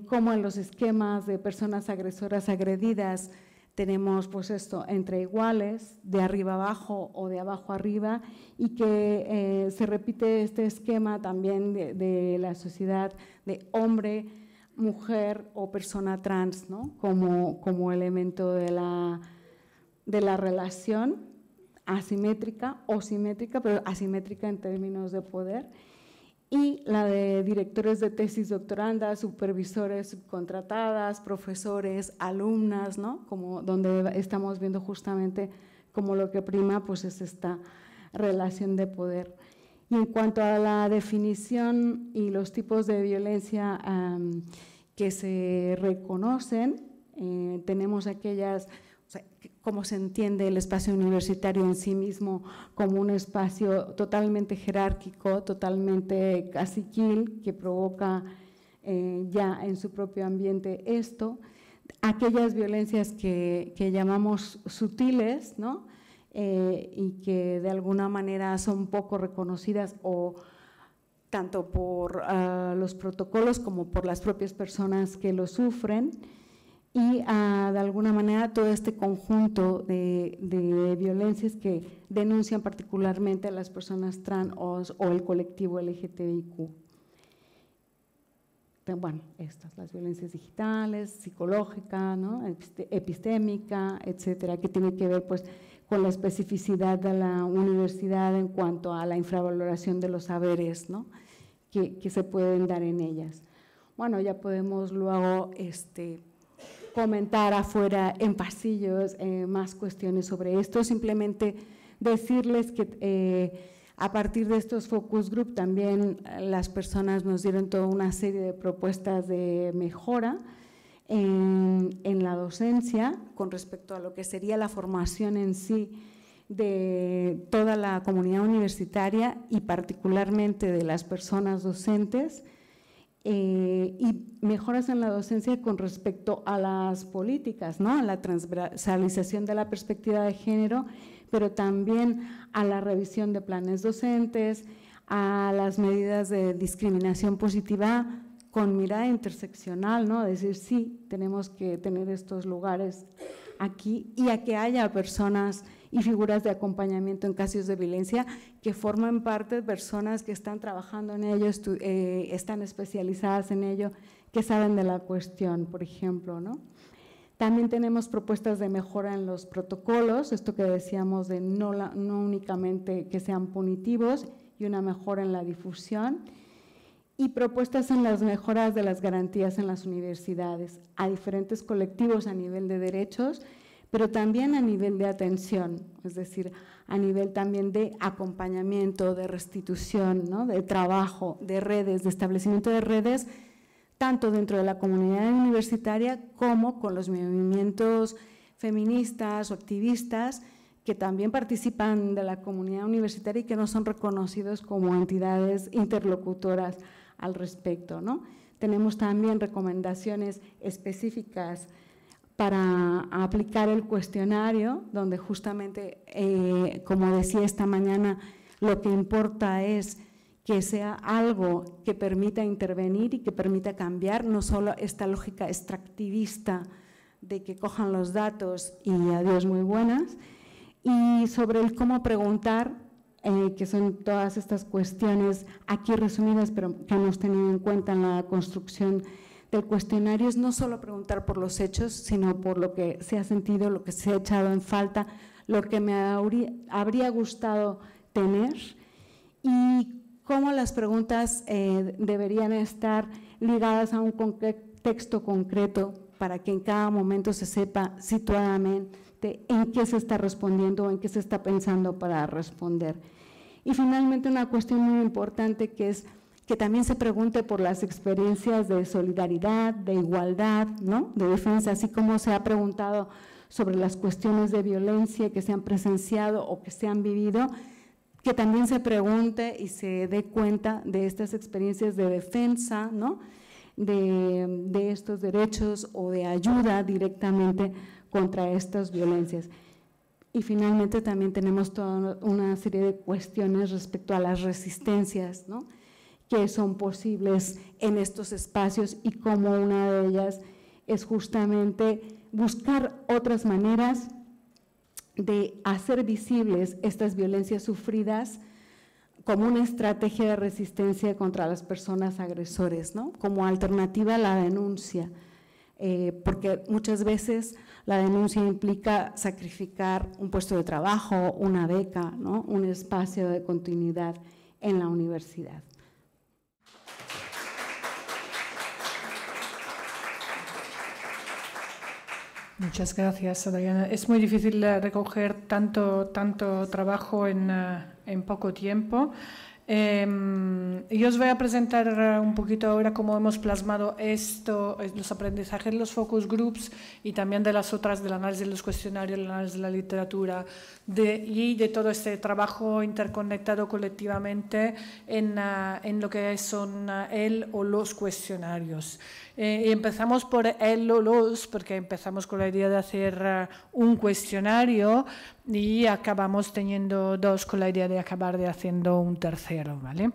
Como en los esquemas de personas agresoras agredidas tenemos pues esto entre iguales, de arriba abajo o de abajo arriba, y que se repite este esquema también de la sociedad de hombre, mujer o persona trans, ¿no?, como elemento de la relación asimétrica o simétrica, pero asimétrica en términos de poder, y la de directores de tesis doctorandas, supervisores subcontratadas, profesores, alumnas, ¿no?, como donde estamos viendo justamente como lo que prima pues es esta relación de poder. Y en cuanto a la definición y los tipos de violencia que se reconocen, tenemos aquellas, o sea, cómo se entiende el espacio universitario en sí mismo como un espacio totalmente jerárquico, totalmente caciquil, que provoca ya en su propio ambiente esto, aquellas violencias que llamamos sutiles, ¿no? Y que de alguna manera son poco reconocidas o tanto por los protocolos como por las propias personas que lo sufren, y de alguna manera todo este conjunto de violencias que denuncian particularmente a las personas trans o el colectivo LGTBIQ. Bueno, estas, las violencias digitales, psicológica, ¿no? Epistémica, etcétera, que tiene que ver pues con la especificidad de la universidad en cuanto a la infravaloración de los saberes, ¿no? que se pueden dar en ellas. Bueno, ya podemos luego comentar afuera en pasillos más cuestiones sobre esto, simplemente decirles que a partir de estos focus group también las personas nos dieron toda una serie de propuestas de mejora en la docencia con respecto a lo que sería la formación en sí de toda la comunidad universitaria y particularmente de las personas docentes, y mejoras en la docencia con respecto a las políticas, ¿no? A la transversalización de la perspectiva de género, pero también a la revisión de planes docentes, a las medidas de discriminación positiva con mirada interseccional, ¿no? Es decir, sí, tenemos que tener estos lugares aquí y a que haya personas y figuras de acompañamiento en casos de violencia que forman parte de personas que están trabajando en ello, están especializadas en ello, que saben de la cuestión, por ejemplo, ¿no? También tenemos propuestas de mejora en los protocolos, esto que decíamos de no únicamente que sean punitivos, y una mejora en la difusión, y propuestas en las mejoras de las garantías en las universidades, a diferentes colectivos a nivel de derechos, pero también a nivel de atención, es decir, a nivel también de acompañamiento, de restitución, ¿no? De trabajo, de redes, de establecimiento de redes, tanto dentro de la comunidad universitaria como con los movimientos feministas o activistas que también participan de la comunidad universitaria y que no son reconocidos como entidades interlocutoras al respecto, ¿no? Tenemos también recomendaciones específicas para aplicar el cuestionario, donde justamente, como decía esta mañana, lo que importa es que sea algo que permita intervenir y que permita cambiar, no solo esta lógica extractivista de que cojan los datos y adiós muy buenas, y sobre el cómo preguntar, que son todas estas cuestiones aquí resumidas, pero que hemos tenido en cuenta en la construcción del cuestionario, es no solo preguntar por los hechos, sino por lo que se ha sentido, lo que se ha echado en falta, lo que me habría gustado tener, y cómo las preguntas deberían estar ligadas a un contexto concreto para que en cada momento se sepa situadamente en qué se está respondiendo o en qué se está pensando para responder. Y finalmente una cuestión muy importante que es que también se pregunte por las experiencias de solidaridad, de igualdad, ¿no? De defensa, así como se ha preguntado sobre las cuestiones de violencia que se han presenciado o que se han vivido, que también se pregunte y se dé cuenta de estas experiencias de defensa, ¿no? de estos derechos o de ayuda directamente contra estas violencias. Y finalmente también tenemos toda una serie de cuestiones respecto a las resistencias, ¿no? Que son posibles en estos espacios y cómo una de ellas es justamente buscar otras maneras de hacer visibles estas violencias sufridas como una estrategia de resistencia contra las personas agresores, ¿no? Como alternativa a la denuncia, porque muchas veces la denuncia implica sacrificar un puesto de trabajo, una beca, ¿no? Un espacio de continuidad en la universidad. Muchas gracias, Adriana. Es muy difícil recoger tanto trabajo en poco tiempo. Y os voy a presentar un poquito ahora cómo hemos plasmado esto, los aprendizajes, los focus groups y también de las otras, del análisis de los cuestionarios, el análisis de la literatura y de todo este trabajo interconectado colectivamente en lo que son el o los cuestionarios. Y empezamos por el o los, porque empezamos con la idea de hacer un cuestionario y acabamos teniendo dos con la idea de acabar de haciendo un tercero, ¿vale?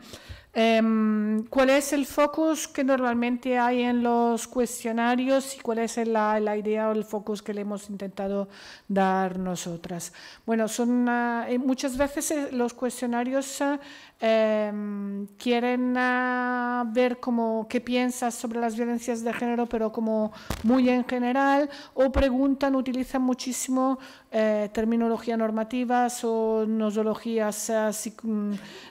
¿Cuál es el focus que normalmente hay en los cuestionarios y cuál es la idea o el focus que le hemos intentado dar nosotras? Bueno, son muchas veces los cuestionarios quieren ver como qué piensas sobre las violencias de género, pero como muy en general, o preguntan, utilizan muchísimo terminología normativas o nosologías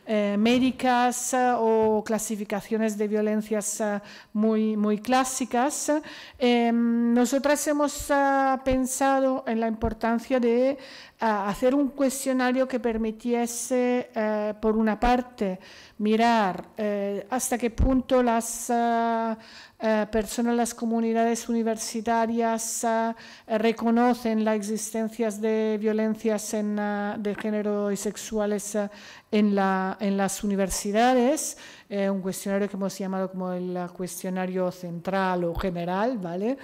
médicas o clasificaciones de violencias muy clásicas. Nosotras hemos pensado en la importancia de hacer un cuestionario que permitiese, por una parte, mirar hasta qué punto las personas, las comunidades universitarias reconocen la existencia de violencias de género y sexuales en las universidades, un cuestionario que hemos llamado como el cuestionario central o general, ¿vale?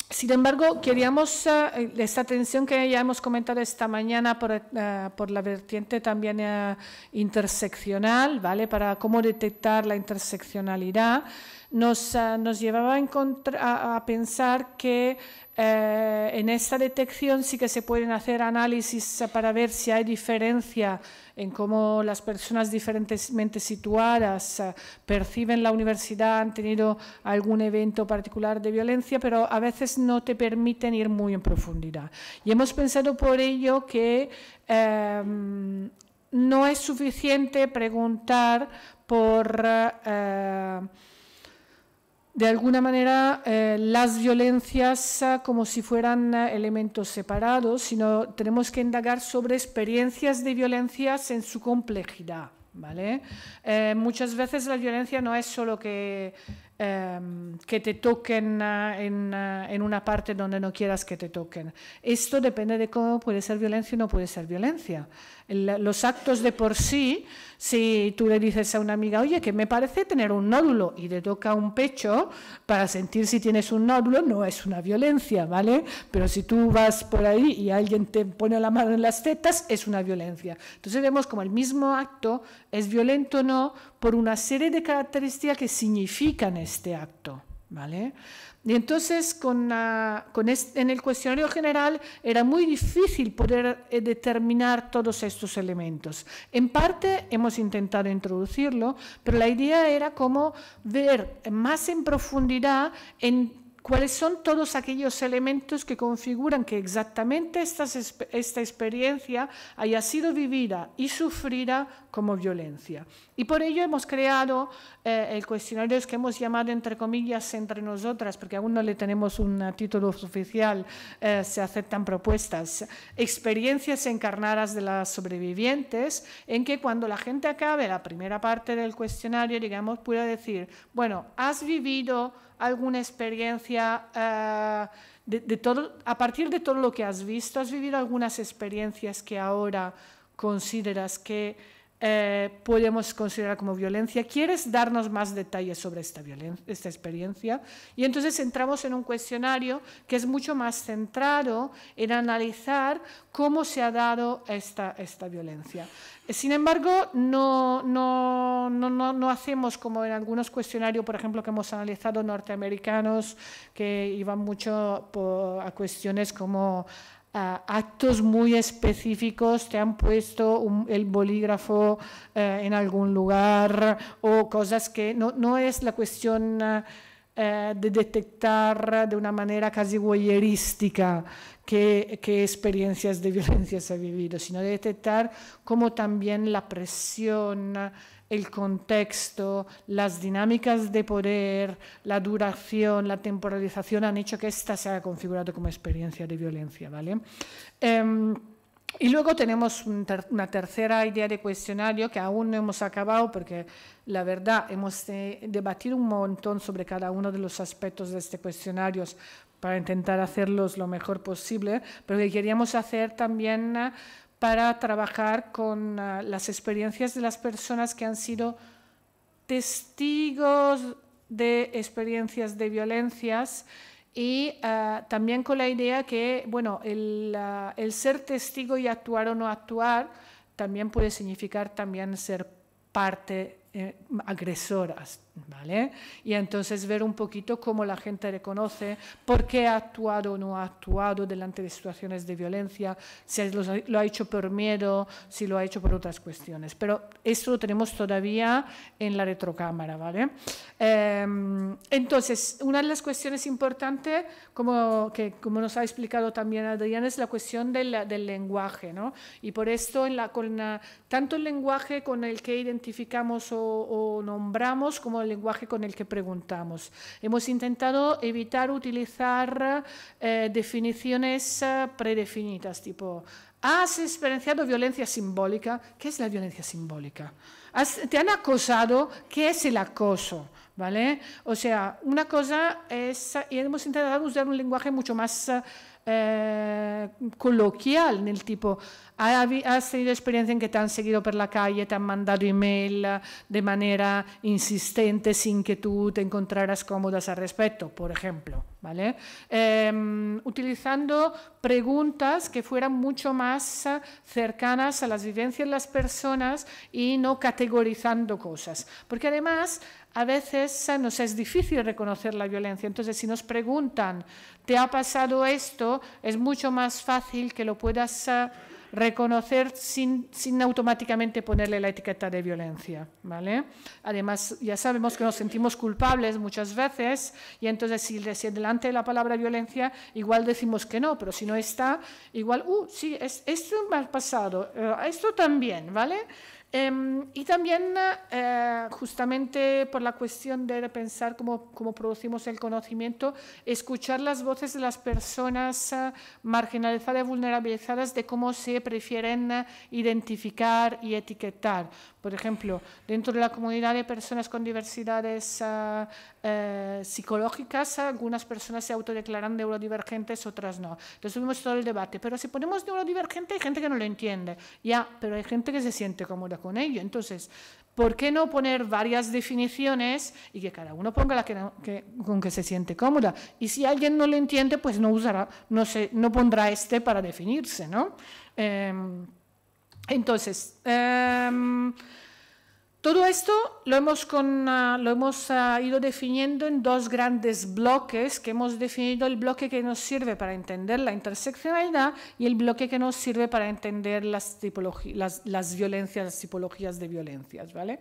Sin embargo, queríamos esta tensión que ya hemos comentado esta mañana por la vertiente también interseccional, ¿vale? Para cómo detectar la interseccionalidad, nos llevaba a pensar que en esta detección sí que se pueden hacer análisis para ver si hay diferencia en cómo las personas diferentemente situadas perciben la universidad, han tenido algún evento particular de violencia, pero a veces no te permiten ir muy en profundidad. Y hemos pensado por ello que no es suficiente preguntar por de alguna manera las violencias como si fueran elementos separados, sino tenemos que indagar sobre experiencias de violencias en su complejidad, ¿vale? Muchas veces la violencia no es solo que te toquen en una parte donde no quieras que te toquen. Esto depende de cómo puede ser violencia o no puede ser violencia. Los actos de por sí, si tú le dices a una amiga, oye, que me parece tener un nódulo y te toca un pecho para sentir si tienes un nódulo, no es una violencia, ¿vale? Pero si tú vas por ahí y alguien te pone la mano en las tetas, es una violencia. Entonces vemos como el mismo acto es violento o no por una serie de características que significan este acto, ¿vale? Y entonces en el cuestionario general era muy difícil poder determinar todos estos elementos. En parte hemos intentado introducirlo, pero la idea era como ver más en profundidad en cuáles son todos aquellos elementos que configuran que exactamente esta experiencia haya sido vivida y sufrida como violencia. Y por ello hemos creado el cuestionario que hemos llamado, entre comillas, entre nosotras, porque aún no le tenemos un título oficial, se aceptan propuestas, experiencias encarnadas de las sobrevivientes, en que cuando la gente acabe la primera parte del cuestionario, digamos, pueda decir, bueno, ¿has vivido alguna experiencia de todo, a partir de todo lo que has visto, has vivido algunas experiencias que ahora consideras que podemos considerar como violencia? ¿Quieres darnos más detalles sobre esta experiencia? Y entonces entramos en un cuestionario que es mucho más centrado en analizar cómo se ha dado esta violencia. Sin embargo, no hacemos como en algunos cuestionarios, por ejemplo, que hemos analizado norteamericanos, que iban mucho a cuestiones como actos muy específicos, te han puesto el bolígrafo en algún lugar, o cosas que no es la cuestión de detectar de una manera casi voyeurística qué experiencias de violencia se ha vivido, sino de detectar cómo también la presión, el contexto, las dinámicas de poder, la duración, la temporalización han hecho que esta se haya configurado como experiencia de violencia, ¿vale? Y luego tenemos una tercera idea de cuestionario que aún no hemos acabado porque la verdad hemos debatido un montón sobre cada uno de los aspectos de este cuestionario para intentar hacerlos lo mejor posible, pero que queríamos hacer también para trabajar con las experiencias de las personas que han sido testigos de experiencias de violencias y también con la idea que, bueno, el ser testigo y actuar o no actuar también puede significar también ser parte agresoras, ¿vale? Y entonces ver un poquito cómo la gente reconoce por qué ha actuado o no ha actuado delante de situaciones de violencia, si lo ha hecho por miedo, si lo ha hecho por otras cuestiones. Pero esto lo tenemos todavía en la retrocámara, ¿vale? Entonces, una de las cuestiones importantes, como nos ha explicado también Adrián, es la cuestión del lenguaje, ¿no? Y por esto, tanto el lenguaje con el que identificamos o nombramos como el lenguaje con el que preguntamos. Hemos intentado evitar utilizar definiciones predefinidas, tipo, ¿has experienciado violencia simbólica? ¿Qué es la violencia simbólica? ¿Te han acosado? ¿Qué es el acoso? ¿Vale? O sea, una cosa es, y hemos intentado usar un lenguaje mucho más coloquial, en el tipo, ¿has tenido experiencia en que te han seguido por la calle, te han mandado email de manera insistente sin que tú te encontraras cómodas al respecto, por ejemplo, ¿vale? Utilizando preguntas que fueran mucho más cercanas a las vivencias de las personas y no categorizando cosas, porque además a veces nos es difícil reconocer la violencia, entonces si nos preguntan, ¿te ha pasado esto? Es mucho más fácil que lo puedas reconocer sin automáticamente ponerle la etiqueta de violencia, ¿vale? Además, ya sabemos que nos sentimos culpables muchas veces y entonces si delante de la palabra violencia igual decimos que no, pero si no está, igual, sí, esto me ha pasado, esto también, ¿vale? Y también justamente por la cuestión de pensar cómo producimos el conocimiento, escuchar las voces de las personas marginalizadas y vulnerabilizadas de cómo se prefieren identificar y etiquetar. Por ejemplo, dentro de la comunidad de personas con diversidades psicológicas, algunas personas se autodeclaran neurodivergentes, otras no. Entonces tuvimos todo el debate, pero si ponemos neurodivergente hay gente que no lo entiende, ya, pero hay gente que se siente cómoda con ello. Entonces, ¿por qué no poner varias definiciones y que cada uno ponga la con que se siente cómoda? Y si alguien no lo entiende, pues no usará, no pondrá para definirse, ¿no? Entonces, todo esto lo hemos ido definiendo en dos grandes bloques, que hemos definido el bloque que nos sirve para entender la interseccionalidad y el bloque que nos sirve para entender las violencias, las tipologías de violencias, ¿vale?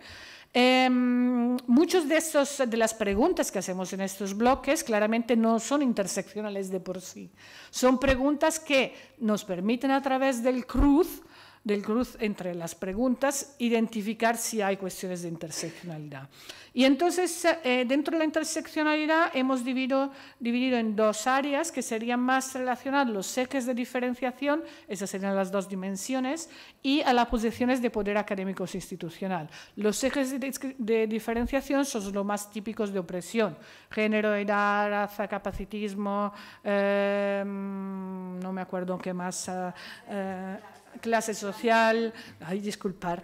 Muchos de las preguntas que hacemos en estos bloques claramente no son interseccionales de por sí. Son preguntas que nos permiten a través del cruce entre las preguntas, identificar si hay cuestiones de interseccionalidad. Y entonces, dentro de la interseccionalidad hemos dividido en dos áreas que serían más relacionadas a los ejes de diferenciación, esas serían las dos dimensiones, y a las posiciones de poder académico institucional. Los ejes de diferenciación son los más típicos de opresión: género, edad, raza, capacitismo, no me acuerdo qué más, clase social, disculpar,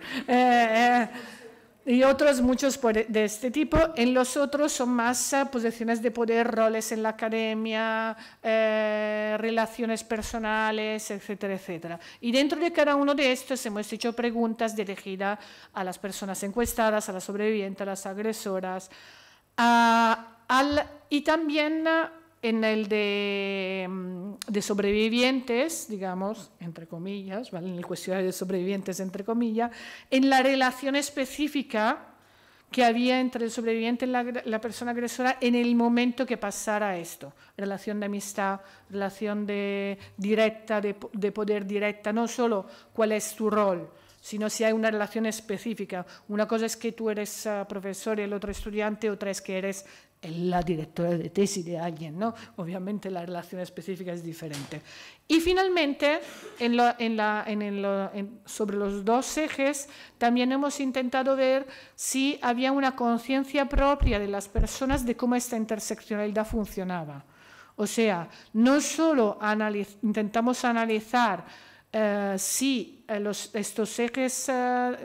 y otros muchos de este tipo. En los otros son más posiciones de poder, roles en la academia, relaciones personales, etcétera, etcétera. Y dentro de cada uno de estos hemos hecho preguntas dirigidas a las personas encuestadas, a las sobrevivientes, a las agresoras, y también en el de sobrevivientes, digamos, entre comillas, ¿vale? En el cuestionario de sobrevivientes, entre comillas, en la relación específica que había entre el sobreviviente y la persona agresora en el momento que pasara esto. Relación de amistad, relación directa, de poder directa, no solo cuál es tu rol, sino si hay una relación específica. Una cosa es que tú eres profesor y el otro estudiante, otra es que eres la directora de tesis de alguien, ¿no? Obviamente la relación específica es diferente. Y finalmente, sobre los dos ejes, también hemos intentado ver si había una conciencia propia de las personas de cómo esta interseccionalidad funcionaba. O sea, no solo intentamos analizar si estos ejes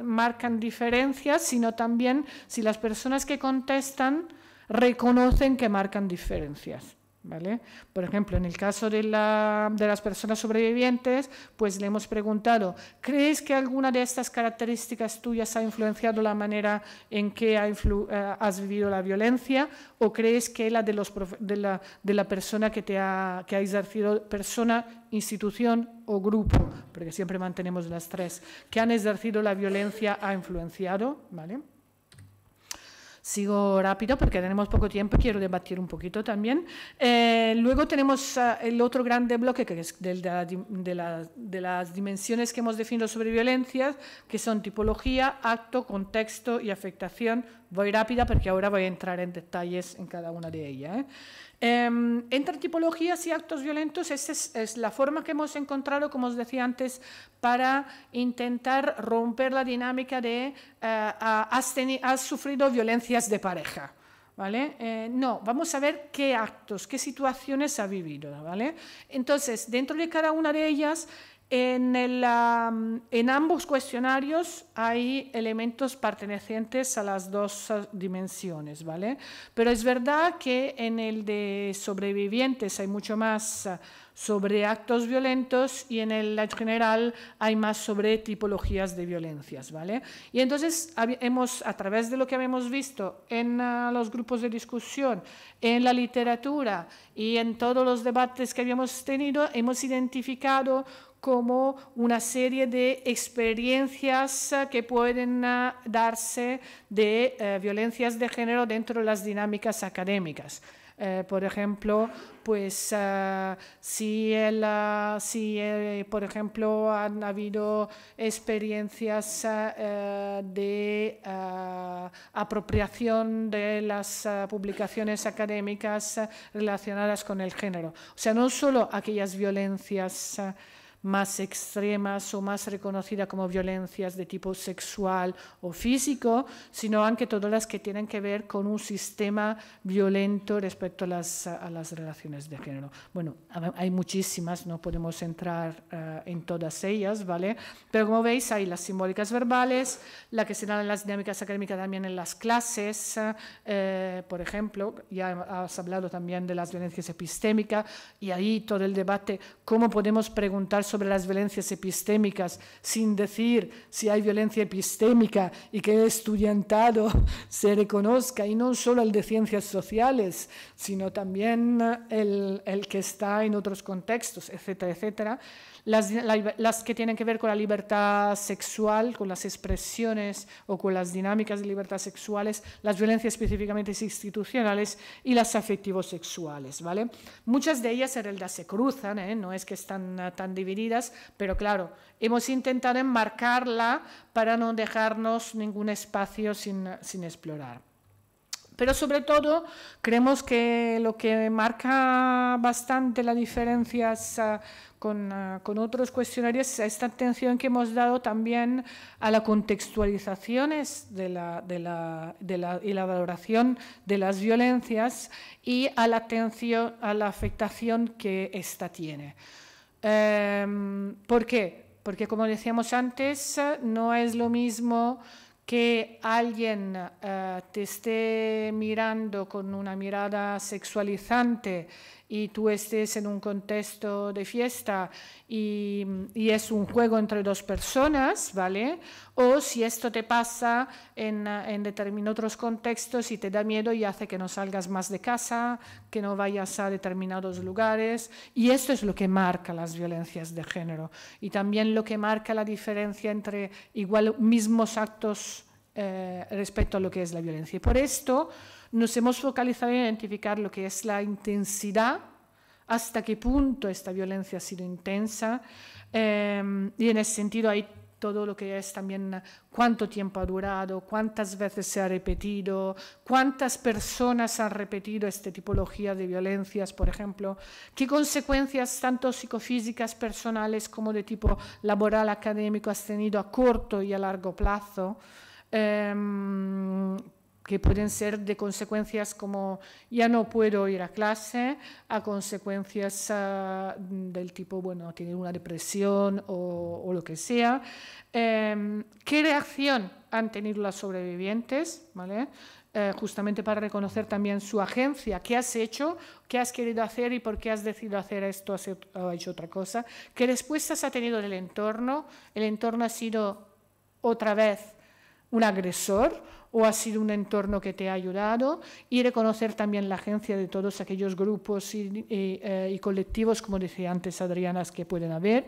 marcan diferencias, sino también si las personas que contestan reconocen que marcan diferencias, ¿vale? Por ejemplo, en el caso de las personas sobrevivientes, pues le hemos preguntado, ¿crees que alguna de estas características tuyas ha influenciado la manera en que has vivido la violencia? ¿O crees que la de la persona que ha ejercido, persona, institución o grupo, porque siempre mantenemos las tres, que han ejercido la violencia ha influenciado, ¿vale? Sigo rápido porque tenemos poco tiempo, quiero debatir un poquito también. Luego tenemos el otro grande bloque, que es de las dimensiones que hemos definido sobre violencias, que son tipología, acto, contexto y afectación. Voy rápida porque ahora voy a entrar en detalles en cada una de ellas. Entre tipologías y actos violentos, esa es la forma que hemos encontrado, como os decía antes, para intentar romper la dinámica de has sufrido violencias de pareja, ¿vale? No, vamos a ver qué actos, qué situaciones ha vivido, ¿vale? Entonces, dentro de cada una de ellas, en ambos cuestionarios hay elementos pertenecientes a las dos dimensiones, ¿vale? Pero es verdad que en el de sobrevivientes hay mucho más sobre actos violentos y en el general hay más sobre tipologías de violencias, ¿vale? Y entonces a través de lo que habíamos visto en los grupos de discusión, en la literatura y en todos los debates que habíamos tenido, hemos identificado como una serie de experiencias que pueden darse de violencias de género dentro de las dinámicas académicas. Por ejemplo, pues si por ejemplo han habido experiencias de apropiación de las publicaciones académicas relacionadas con el género. O sea, no solo aquellas violencias más extremas o más reconocidas como violencias de tipo sexual o físico, sino anche todas las que tienen que ver con un sistema violento respecto a las relaciones de género. Bueno, hay muchísimas, no podemos entrar en todas ellas, ¿vale? Pero como veis, hay las simbólicas verbales, la que se dan en las dinámicas académicas también en las clases, por ejemplo, ya has hablado también de las violencias epistémicas, y ahí todo el debate, cómo podemos preguntar sobre las violencias epistémicas sin decir si hay violencia epistémica y que el estudiantado se reconozca, y no solo el de ciencias sociales, sino también el que está en otros contextos, etcétera, etcétera. Las que tienen que ver con la libertad sexual, con las expresiones o con las dinámicas de libertad sexuales, las violencias específicamente institucionales y las afectivo-sexuales, ¿vale? Muchas de ellas en realidad se cruzan, no es que están tan divididas, pero claro, hemos intentado enmarcarla para no dejarnos ningún espacio sin explorar. Pero sobre todo creemos que lo que marca bastante las diferencias con otros cuestionarios es esta atención que hemos dado también a la contextualizaciones y la valoración de las violencias y a la atención a la afectación que ésta tiene. ¿Por qué? Porque, como decíamos antes, no es lo mismo que alguien te esté mirando con una mirada sexualizante y tú estés en un contexto de fiesta y es un juego entre dos personas, ¿vale? O si esto te pasa en determinados otros contextos y te da miedo y hace que no salgas más de casa, que no vayas a determinados lugares. Y esto es lo que marca las violencias de género. Y también lo que marca la diferencia entre mismos actos respecto a lo que es la violencia. Y por esto nos hemos focalizado en identificar lo que es la intensidad, hasta qué punto esta violencia ha sido intensa, y en ese sentido hay todo lo que es también cuánto tiempo ha durado, cuántas veces se ha repetido, cuántas personas han repetido esta tipología de violencias, por ejemplo, qué consecuencias tanto psicofísicas, personales como de tipo laboral, académico has tenido a corto y a largo plazo, que pueden ser de consecuencias como ya no puedo ir a clase, a consecuencias del tipo, bueno, tener una depresión o lo que sea. ¿Qué reacción han tenido las sobrevivientes? ¿Vale? Justamente para reconocer también su agencia, qué has hecho, qué has querido hacer y por qué has decidido hacer esto o hecho otra cosa. ¿Qué respuestas ha tenido el entorno? ¿El entorno ha sido otra vez un agresor o ha sido un entorno que te ha ayudado? Y reconocer también la agencia de todos aquellos grupos y colectivos, como decía antes Adriana, que pueden haber.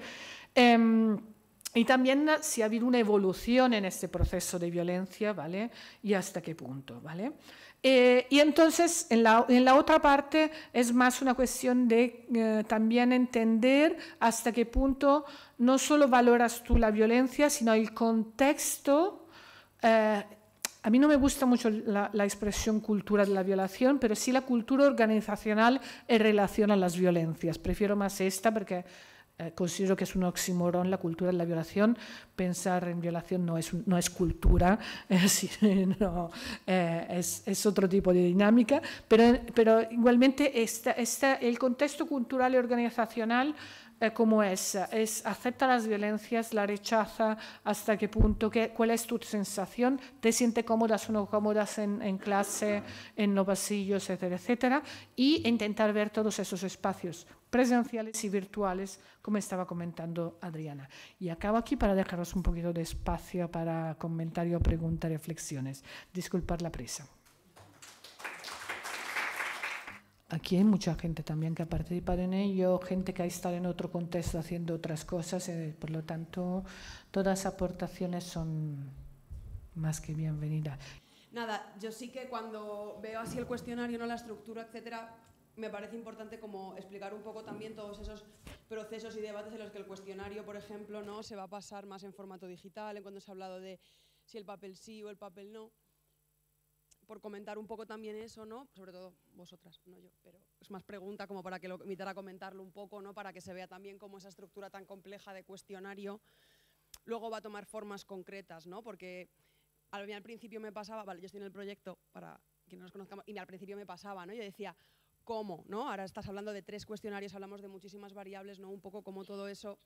Y también si ha habido una evolución en este proceso de violencia, ¿vale? Y hasta qué punto, ¿vale? Y entonces, en la otra parte, es más una cuestión de también entender hasta qué punto no solo valoras tú la violencia, sino el contexto. A mí no me gusta mucho la expresión cultura de la violación, pero sí la cultura organizacional en relación a las violencias. Prefiero más esta porque considero que es un oxímoron la cultura de la violación. Pensar en violación no es cultura, sino, es otro tipo de dinámica, pero igualmente el contexto cultural y organizacional, ¿cómo es? ¿Acepta las violencias, la rechaza? ¿Hasta qué punto? ¿Cuál es tu sensación? ¿Te sientes cómodas o no cómodas en clase, en los pasillos, etcétera, etcétera? Y intentar ver todos esos espacios presenciales y virtuales, como estaba comentando Adriana. Y acabo aquí para dejaros un poquito de espacio para comentario, preguntas, reflexiones. Disculpad la prisa. Aquí hay mucha gente también que ha participado en ello, gente que ha estado en otro contexto haciendo otras cosas, por lo tanto, todas las aportaciones son más que bienvenidas. Nada, yo sí que cuando veo así el cuestionario, no la estructura, etcétera, me parece importante como explicar un poco también todos esos procesos y debates en los que el cuestionario, por ejemplo, no se va a pasar más en formato digital, en cuando se ha hablado de si el papel sí o el papel no. Por comentar un poco también eso, ¿no? Sobre todo vosotras, no yo, pero es más pregunta como para que lo invitar a comentarlo un poco, ¿no? Para que se vea también cómo esa estructura tan compleja de cuestionario luego va a tomar formas concretas, ¿no? Porque a mí al principio me pasaba, vale, yo estoy en el proyecto, para quienes nos conozcamos, y al principio me pasaba, ¿no? Yo decía, ¿cómo? ¿No? Ahora estás hablando de 3 cuestionarios, hablamos de muchísimas variables, ¿no? Un poco cómo todo eso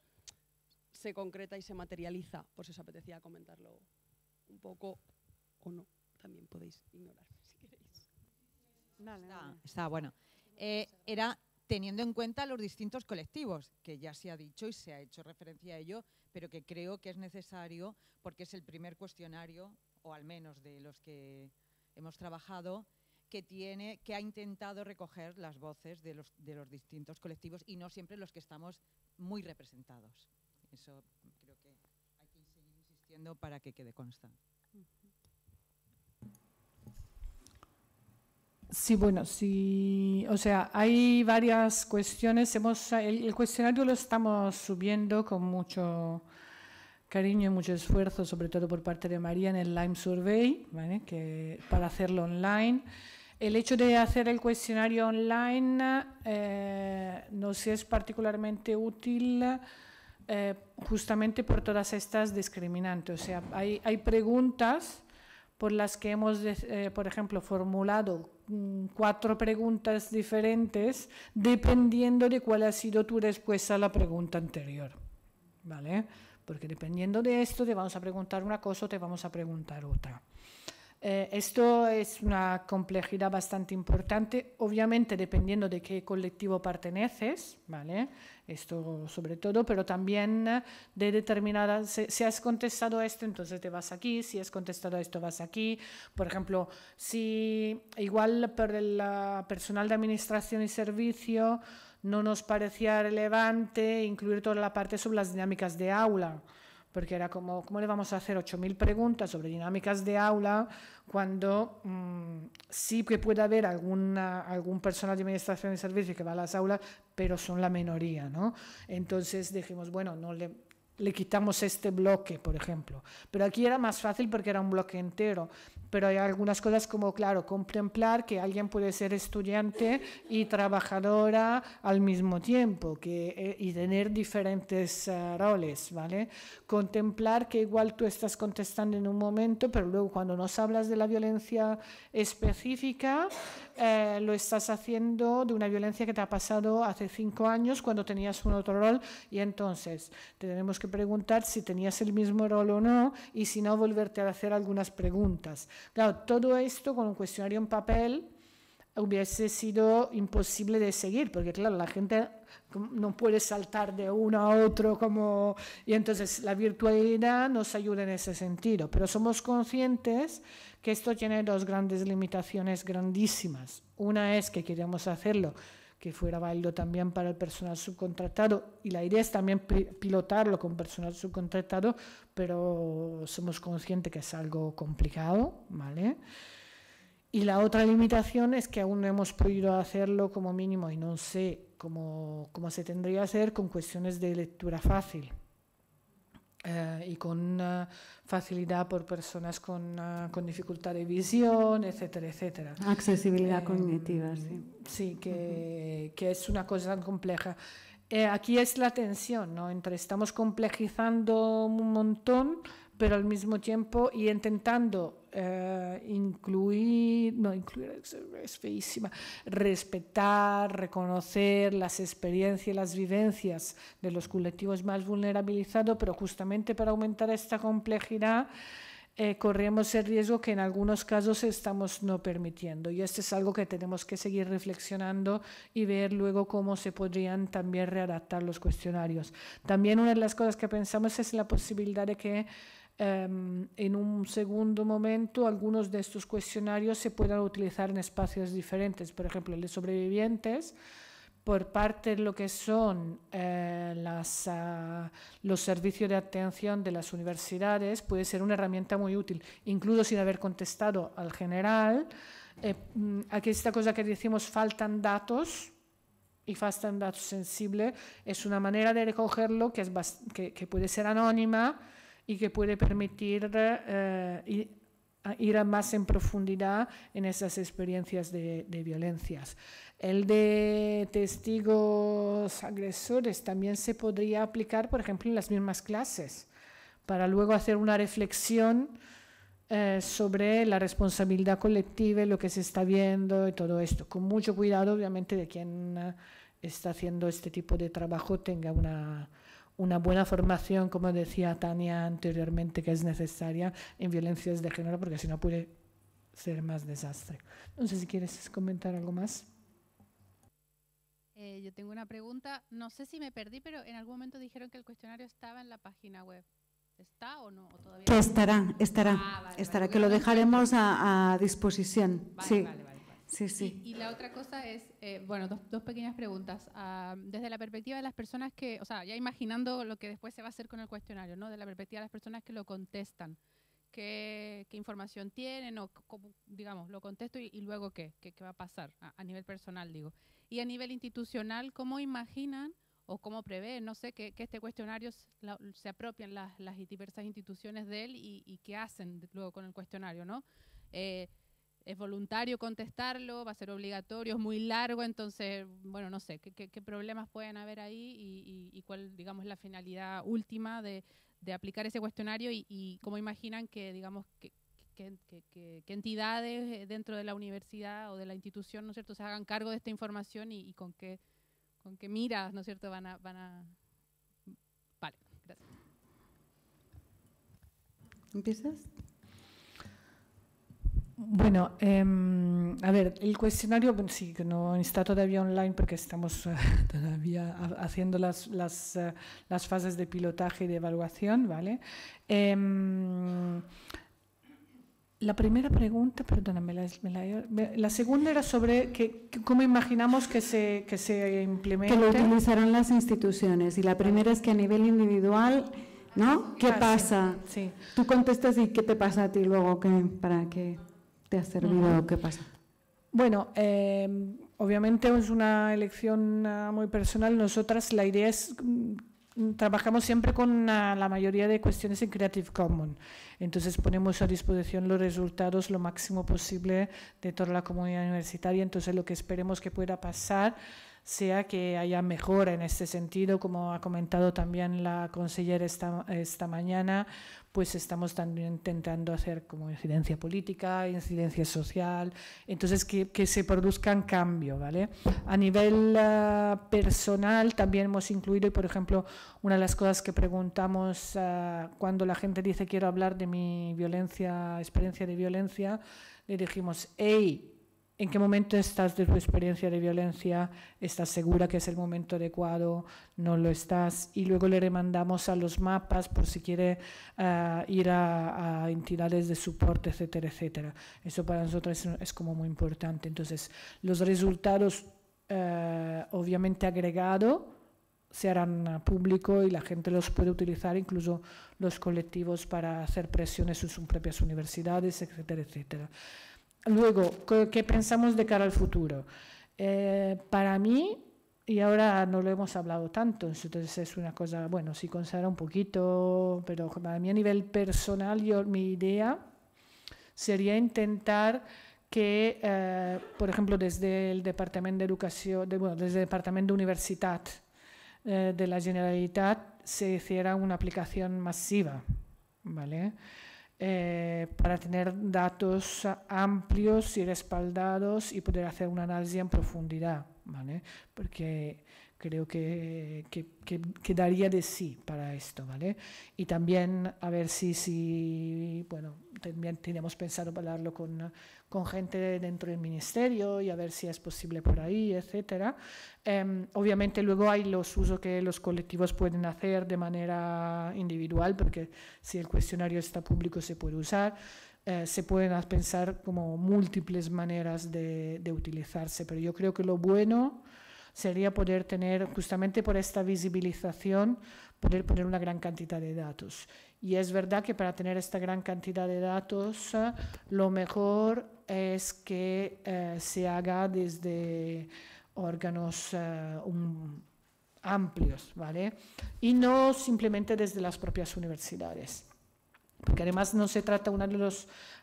se concreta y se materializa, por si os apetecía comentarlo un poco o no. También podéis ignorarme si queréis. Está bueno. Era teniendo en cuenta los distintos colectivos, que ya se ha dicho y se ha hecho referencia a ello, pero que creo que es necesario porque es el primer cuestionario, o al menos de los que hemos trabajado, que ha intentado recoger las voces de los distintos colectivos y no siempre los que estamos muy representados. Eso creo que hay que seguir insistiendo para que quede constante. Sí, bueno, sí, o sea, hay varias cuestiones. El cuestionario lo estamos subiendo con mucho cariño y mucho esfuerzo, sobre todo por parte de María en el Lime Survey, ¿vale? Para hacerlo online. El hecho de hacer el cuestionario online nos es particularmente útil justamente por todas estas discriminantes. O sea, hay preguntas por las que hemos, por ejemplo, formulado 4 preguntas diferentes dependiendo de cuál ha sido tu respuesta a la pregunta anterior, ¿vale? Porque dependiendo de esto te vamos a preguntar una cosa o te vamos a preguntar otra. Esto es una complejidad bastante importante, obviamente dependiendo de qué colectivo perteneces, ¿vale? Esto sobre todo, pero también de determinadas, si has contestado esto, entonces te vas aquí, si has contestado esto, vas aquí. Por ejemplo, si igual para el personal de administración y servicio no nos parecía relevante incluir toda la parte sobre las dinámicas de aula, porque era como, ¿cómo le vamos a hacer 8.000 preguntas sobre dinámicas de aula cuando sí que puede haber algún personal de administración de servicio que va a las aulas, pero son la minoría, ¿no? Entonces dijimos, bueno, le quitamos este bloque, por ejemplo. Pero aquí era más fácil porque era un bloque entero. Pero hay algunas cosas como, claro, contemplar que alguien puede ser estudiante y trabajadora al mismo tiempo y tener diferentes roles, ¿vale? Contemplar que igual tú estás contestando en un momento, pero luego cuando nos hablas de la violencia específica, lo estás haciendo de una violencia que te ha pasado hace 5 años cuando tenías un otro rol, y entonces te tenemos que preguntar si tenías el mismo rol o no, y si no, volverte a hacer algunas preguntas. Claro, todo esto con un cuestionario en papel hubiese sido imposible de seguir, porque claro, la gente no puede saltar de uno a otro y entonces la virtualidad nos ayuda en ese sentido, pero somos conscientes que esto tiene 2 grandes limitaciones grandísimas. Una es que queríamos hacerlo que fuera válido también para el personal subcontratado, y la idea es también pilotarlo con personal subcontratado, pero somos conscientes que es algo complicado, ¿vale? Y la otra limitación es que aún no hemos podido hacerlo como mínimo, y no sé cómo se tendría que hacer con cuestiones de lectura fácil. Y con facilidad por personas con dificultad de visión, etcétera, etcétera. Accesibilidad cognitiva, sí. Sí, que es una cosa tan compleja. Aquí es la tensión, ¿no? Entre estamos complejizando un montón, pero al mismo tiempo y intentando incluir es feísima, respetar, reconocer las experiencias y las vivencias de los colectivos más vulnerabilizados, pero justamente para aumentar esta complejidad corremos el riesgo que en algunos casos estamos no permitiendo, y esto es algo que tenemos que seguir reflexionando y ver luego cómo se podrían también readaptar los cuestionarios. También una de las cosas que pensamos es la posibilidad de que en un segundo momento algunos de estos cuestionarios se puedan utilizar en espacios diferentes. Por ejemplo, el de sobrevivientes, por parte de lo que son los servicios de atención de las universidades, puede ser una herramienta muy útil, incluso sin haber contestado al general. Aquí esta cosa que decimos, faltan datos, y faltan datos sensibles, es una manera de recogerlo que puede ser anónima y que puede permitir ir más en profundidad en esas experiencias de violencias. El de testigos agresores también se podría aplicar, por ejemplo, en las mismas clases, para luego hacer una reflexión sobre la responsabilidad colectiva y lo que se está viendo y todo esto, con mucho cuidado, obviamente, de quien está haciendo este tipo de trabajo tenga una buena formación, como decía Tania anteriormente, que es necesaria en violencias de género, porque si no puede ser más desastre. No sé si quieres comentar algo más. Yo tengo una pregunta, no sé si me perdí, pero en algún momento dijeron que el cuestionario estaba en la página web. ¿Está o no? ¿O todavía no? Estará, que lo dejaremos a disposición. Vale, sí. Vale. Sí, sí. Y la otra cosa es, bueno, dos pequeñas preguntas. Desde la perspectiva de las personas que, o sea, ya imaginando lo que después se va a hacer con el cuestionario, ¿no? De la perspectiva de las personas que lo contestan, ¿qué información tienen? O cómo, digamos, lo contesto y luego ¿qué va a pasar a nivel personal, digo? Y a nivel institucional, ¿cómo imaginan o cómo prevén, no sé, que este cuestionario se apropian las diversas instituciones de él y qué hacen luego con el cuestionario, ¿no? ¿Es voluntario contestarlo? ¿Va a ser obligatorio? ¿Es muy largo? Entonces, bueno, no sé, ¿qué problemas pueden haber ahí y cuál, digamos, es la finalidad última de aplicar ese cuestionario y cómo imaginan que, digamos, que entidades dentro de la universidad o de la institución, ¿no es cierto?, se hagan cargo de esta información y con qué miras, ¿no es cierto?, van a... Vale, gracias. ¿Empiezas? Bueno, a ver, el cuestionario sí, que no está todavía online porque estamos todavía haciendo las fases de pilotaje y de evaluación, ¿vale? La primera pregunta, perdóname, la segunda era sobre cómo imaginamos que se implemente. Que lo utilizarán las instituciones, y la primera es que a nivel individual, ¿no? ¿Qué pasa? Sí. Tú contestas y ¿qué te pasa a ti luego? ¿Para qué te ha servido? ¿Qué pasa? Bueno, obviamente es una elección muy personal. Nosotras la idea es trabajamos siempre con la mayoría de cuestiones en Creative Commons, entonces ponemos a disposición los resultados lo máximo posible de toda la comunidad universitaria, entonces lo que esperemos que pueda pasar sea que haya mejora en este sentido, como ha comentado también la consellera esta mañana, pues estamos también intentando hacer como incidencia política, incidencia social, entonces que se produzcan cambios, ¿vale? A nivel personal también hemos incluido, y por ejemplo, una de las cosas que preguntamos cuando la gente dice quiero hablar de mi experiencia de violencia, le dijimos, hey, ¿en qué momento estás de tu experiencia de violencia? ¿Estás segura que es el momento adecuado? ¿No lo estás? Y luego le remandamos a los mapas por si quiere ir a entidades de soporte, etcétera, etcétera. Eso para nosotros es como muy importante. Entonces, los resultados obviamente agregados se harán público y la gente los puede utilizar, incluso los colectivos, para hacer presiones en sus propias universidades, etcétera, etcétera. Luego, ¿qué pensamos de cara al futuro? Para mí, y ahora no lo hemos hablado tanto, entonces es una cosa, bueno, sí considera un poquito, pero para mí a nivel personal, mi idea sería intentar que, por ejemplo, desde el Departamento de Educación, desde el Departamento de Universitat de la Generalitat se hiciera una aplicación masiva, ¿vale? Para tener datos amplios y respaldados y poder hacer un análisis en profundidad, ¿vale? Porque creo que daría de sí para esto, ¿vale? Y también a ver si bueno, también tenemos pensado hablarlo con gente dentro del ministerio y a ver si es posible por ahí, etcétera. Obviamente luego hay los usos que los colectivos pueden hacer de manera individual, porque si el cuestionario está público se puede usar. Se pueden pensar como múltiples maneras de utilizarse, pero yo creo que lo bueno sería poder tener, justamente por esta visibilización, poder poner una gran cantidad de datos. Y es verdad que para tener esta gran cantidad de datos, lo mejor es que se haga desde órganos amplios, ¿vale? Y no simplemente desde las propias universidades. Porque además no se trata, a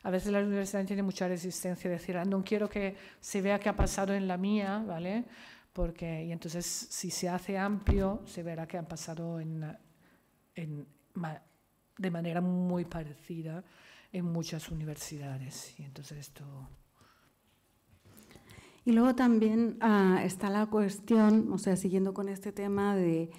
veces la universidad tiene mucha resistencia a decir, no quiero que se vea qué ha pasado en la mía, ¿vale? Y entonces si se hace amplio, se verá que han pasado de manera muy parecida en muchas universidades. Y entonces esto... Y luego también está la cuestión, o sea, siguiendo con este tema de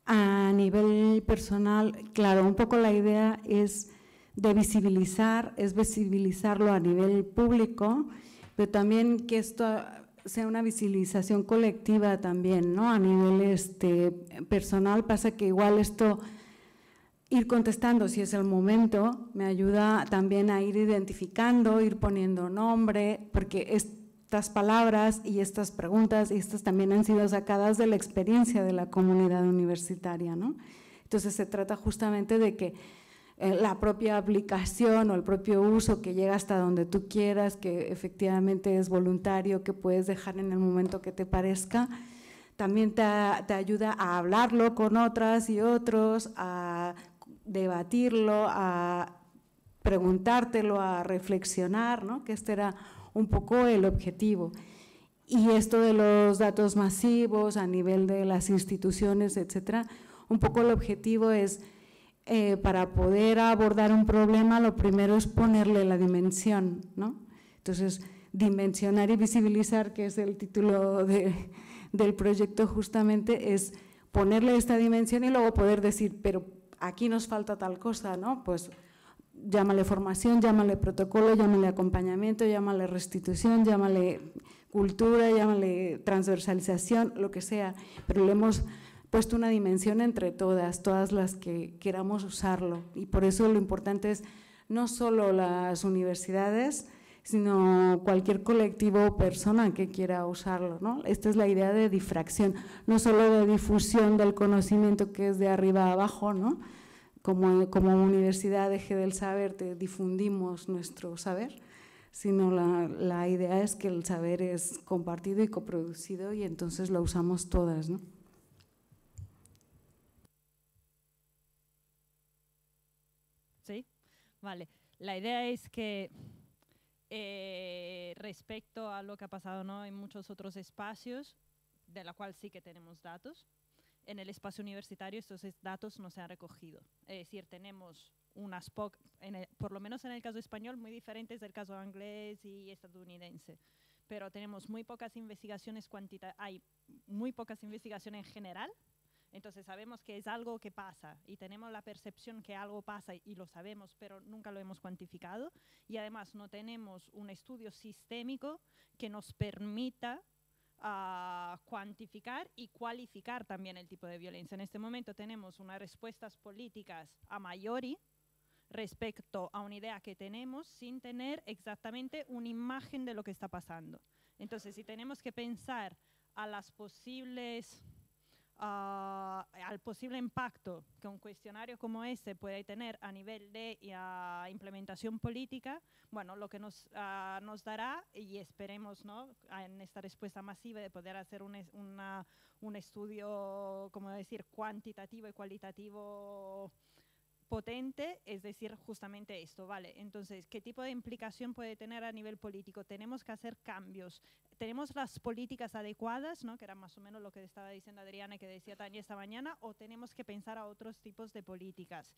a nivel personal, claro, un poco la idea es de visibilizarlo a nivel público, pero también que esto sea una visibilización colectiva también, ¿no? A nivel personal pasa que igual esto, ir contestando si es el momento, me ayuda también a ir identificando, ir poniendo nombre, porque estas palabras y estas preguntas y estas también han sido sacadas de la experiencia de la comunidad universitaria, ¿no? Entonces se trata justamente de que la propia aplicación o el propio uso que llega hasta donde tú quieras, que efectivamente es voluntario, que puedes dejar en el momento que te parezca, también te ayuda a hablarlo con otras y otros, a debatirlo, a preguntártelo, a reflexionar, ¿no? Que este era un poco el objetivo. Y esto de los datos masivos a nivel de las instituciones, etcétera, un poco el objetivo es para poder abordar un problema, lo primero es ponerle la dimensión, ¿no? Entonces, dimensionar y visibilizar, que es el título del proyecto justamente, es ponerle esta dimensión y luego poder decir, pero aquí nos falta tal cosa, ¿no? Pues llámale formación, llámale protocolo, llámale acompañamiento, llámale restitución, llámale cultura, llámale transversalización, lo que sea, pero le hemos puesto una dimensión entre todas las que queramos usarlo, y por eso lo importante es no solo las universidades, sino cualquier colectivo o persona que quiera usarlo, ¿no? Esta es la idea de difracción, no solo de difusión del conocimiento que es de arriba a abajo, ¿no? Como universidad Eje del Saber te difundimos nuestro saber, sino la idea es que el saber es compartido y coproducido y entonces lo usamos todas, ¿no? Vale, la idea es que respecto a lo que ha pasado, ¿no?, en muchos otros espacios, de la cual sí que tenemos datos, en el espacio universitario estos datos no se han recogido. Es decir, tenemos unas por lo menos en el caso español, muy diferentes del caso inglés y estadounidense, pero tenemos muy pocas investigaciones hay muy pocas investigaciones en general. Entonces sabemos que es algo que pasa y tenemos la percepción que algo pasa y lo sabemos, pero nunca lo hemos cuantificado. Y además no tenemos un estudio sistémico que nos permita cuantificar y cualificar también el tipo de violencia. En este momento tenemos unas respuestas políticas a priori respecto a una idea que tenemos sin tener exactamente una imagen de lo que está pasando. Entonces, si tenemos que pensar a las posibles... al posible impacto que un cuestionario como este puede tener a nivel de implementación política, bueno, lo que nos dará, y esperemos, ¿no?, en esta respuesta masiva de poder hacer un estudio, como decir, cuantitativo y cualitativo potente, es decir, justamente esto, ¿vale? Entonces, ¿qué tipo de implicación puede tener a nivel político? Tenemos que hacer cambios. ¿Tenemos las políticas adecuadas, ¿no?, que era más o menos lo que estaba diciendo Adriana y que decía Tania esta mañana, o tenemos que pensar a otros tipos de políticas?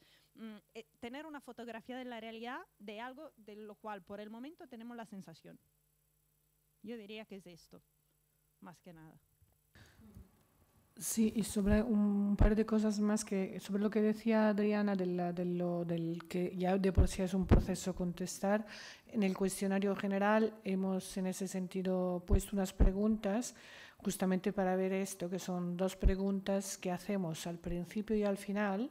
Tener una fotografía de la realidad de algo de lo cual por el momento tenemos la sensación. Yo diría que es esto, más que nada. Sí, y sobre un par de cosas más, que sobre lo que decía Adriana del que ya de por sí es un proceso contestar. En el cuestionario general hemos en ese sentido puesto unas preguntas justamente para ver esto, que son 2 preguntas que hacemos al principio y al final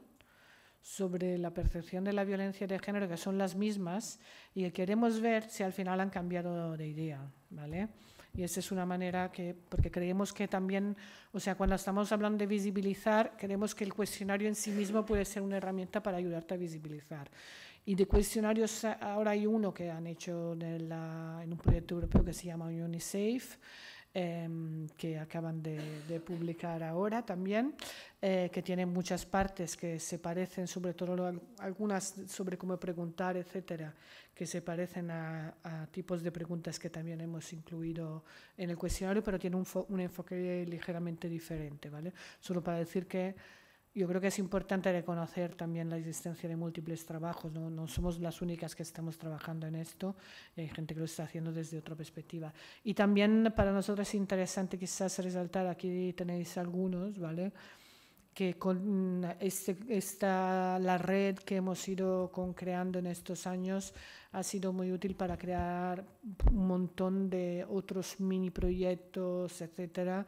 sobre la percepción de la violencia de género, que son las mismas, y que queremos ver si al final han cambiado de idea, ¿vale? Y esa es una manera porque creemos que también, o sea, cuando estamos hablando de visibilizar, creemos que el cuestionario en sí mismo puede ser una herramienta para ayudarte a visibilizar. Y de cuestionarios, ahora hay uno que han hecho en un proyecto europeo que se llama UNICEF, que acaban de publicar ahora también, que tienen muchas partes que se parecen, sobre todo algunas sobre cómo preguntar, etcétera, que se parecen a tipos de preguntas que también hemos incluido en el cuestionario, pero tiene un enfoque ligeramente diferente, ¿vale? Solo para decir que yo creo que es importante reconocer también la existencia de múltiples trabajos, no somos las únicas que estamos trabajando en esto, y hay gente que lo está haciendo desde otra perspectiva. Y también para nosotros es interesante quizás resaltar, aquí tenéis algunos, ¿vale?, que con la red que hemos ido creando en estos años ha sido muy útil para crear un montón de otros mini proyectos, etcétera,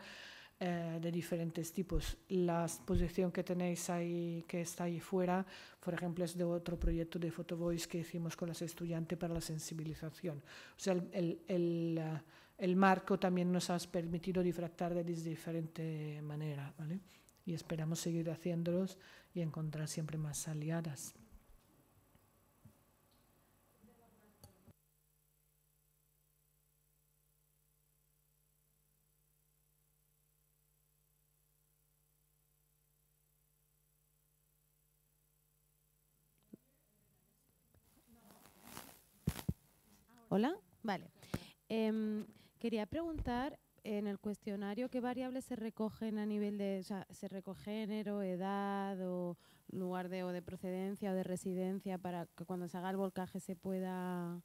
de diferentes tipos. La exposición que tenéis ahí, que está ahí fuera, por ejemplo, es de otro proyecto de Photovoice que hicimos con las estudiantes para la sensibilización. O sea, el marco también nos ha permitido disfrutar de diferente manera, ¿vale? Y esperamos seguir haciéndolos y encontrar siempre más aliadas. Hola, vale. Quería preguntar, en el cuestionario, ¿qué variables se recogen a nivel de, o sea, se recoge género, edad o lugar o de procedencia o de residencia para que cuando se haga el volcaje se pueda,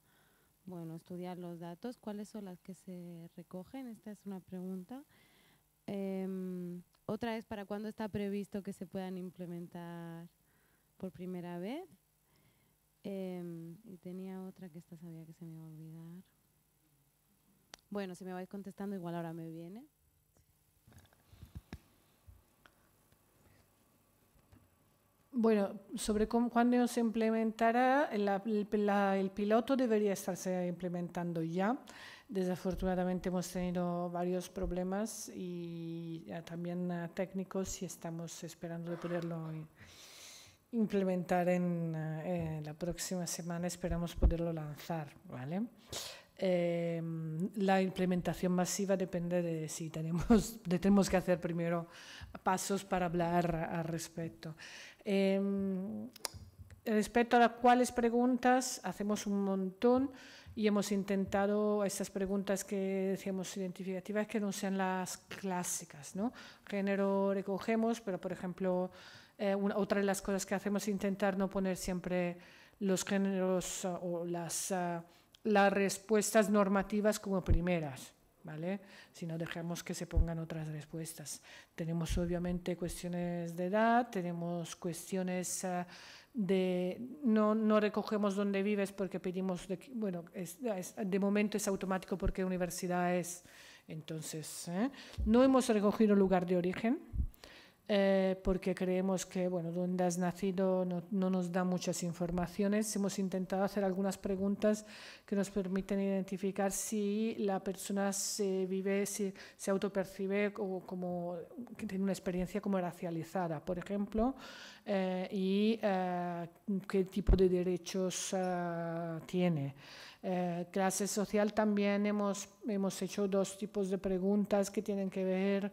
bueno, estudiar los datos? ¿Cuáles son las que se recogen? Esta es una pregunta. Otra es, ¿para cuándo está previsto que se puedan implementar por primera vez? Y tenía otra que esta sabía que se me iba a olvidar. Bueno, si me vais contestando, igual ahora me viene. Bueno, sobre cuándo se implementará, el piloto debería estarse implementando ya. Desafortunadamente hemos tenido varios problemas y también técnicos, y estamos esperando de poderlo implementar en la próxima semana. Esperamos poderlo lanzar, ¿vale? La implementación masiva depende de si tenemos que hacer primero pasos para hablar al respecto. respecto a cuáles preguntas, hacemos un montón y hemos intentado esas preguntas que decíamos identificativas que no sean las clásicas, ¿no? Género recogemos, pero por ejemplo, otra de las cosas que hacemos es intentar no poner siempre los géneros o las respuestas normativas como primeras, ¿vale? Si no, dejamos que se pongan otras respuestas. Tenemos obviamente cuestiones de edad, tenemos cuestiones no recogemos dónde vives porque pedimos, bueno, de momento es automático porque universidad es, entonces, no hemos recogido lugar de origen. Porque creemos que, bueno, donde has nacido no nos da muchas informaciones. Hemos intentado hacer algunas preguntas que nos permiten identificar si la persona se autopercibe como que tiene una experiencia como racializada, por ejemplo, y qué tipo de derechos tiene. Clase social también hemos hecho 2 tipos de preguntas que tienen que ver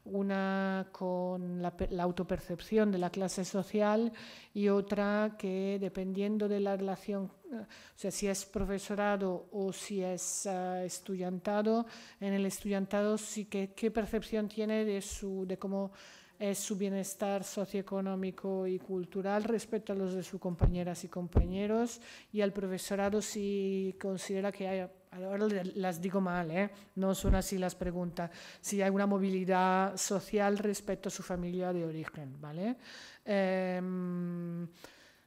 una con la autopercepción de la clase social y otra que dependiendo de la relación, o sea, si es profesorado o si es estudiantado, en el estudiantado sí que qué percepción tiene de cómo es su bienestar socioeconómico y cultural respecto a los de sus compañeras y compañeros, y al profesorado si considera que hay, ahora las digo mal, no son así las preguntas, si hay una movilidad social respecto a su familia de origen, ¿vale?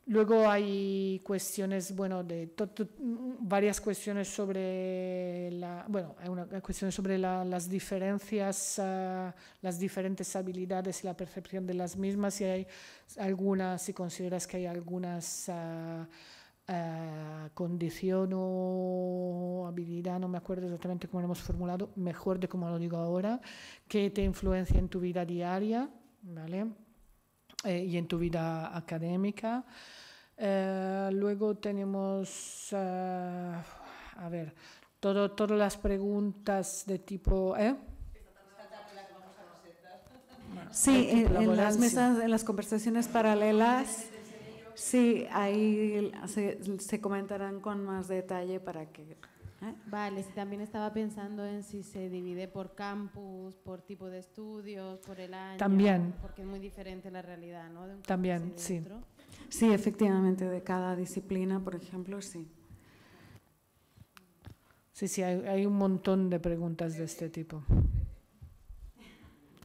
Luego hay cuestiones, bueno, varias cuestiones sobre hay cuestiones sobre las diferencias, las diferentes habilidades y la percepción de las mismas, si hay algunas, si consideras que hay algunas condición o habilidad, no me acuerdo exactamente cómo lo hemos formulado, mejor de cómo lo digo ahora, que te influencia en tu vida diaria, ¿vale? Y en tu vida académica. Luego tenemos, a ver, todas las preguntas de tipo... Sí, en las mesas, en las conversaciones paralelas, sí, ahí se comentarán con más detalle para que... Vale, sí, también estaba pensando en si se divide por campus, por tipo de estudios, por el año. También. Porque es muy diferente la realidad, ¿no? De un también, campus y de sí. otro. Sí, efectivamente, de cada disciplina, por ejemplo, sí. Sí, hay un montón de preguntas de este tipo.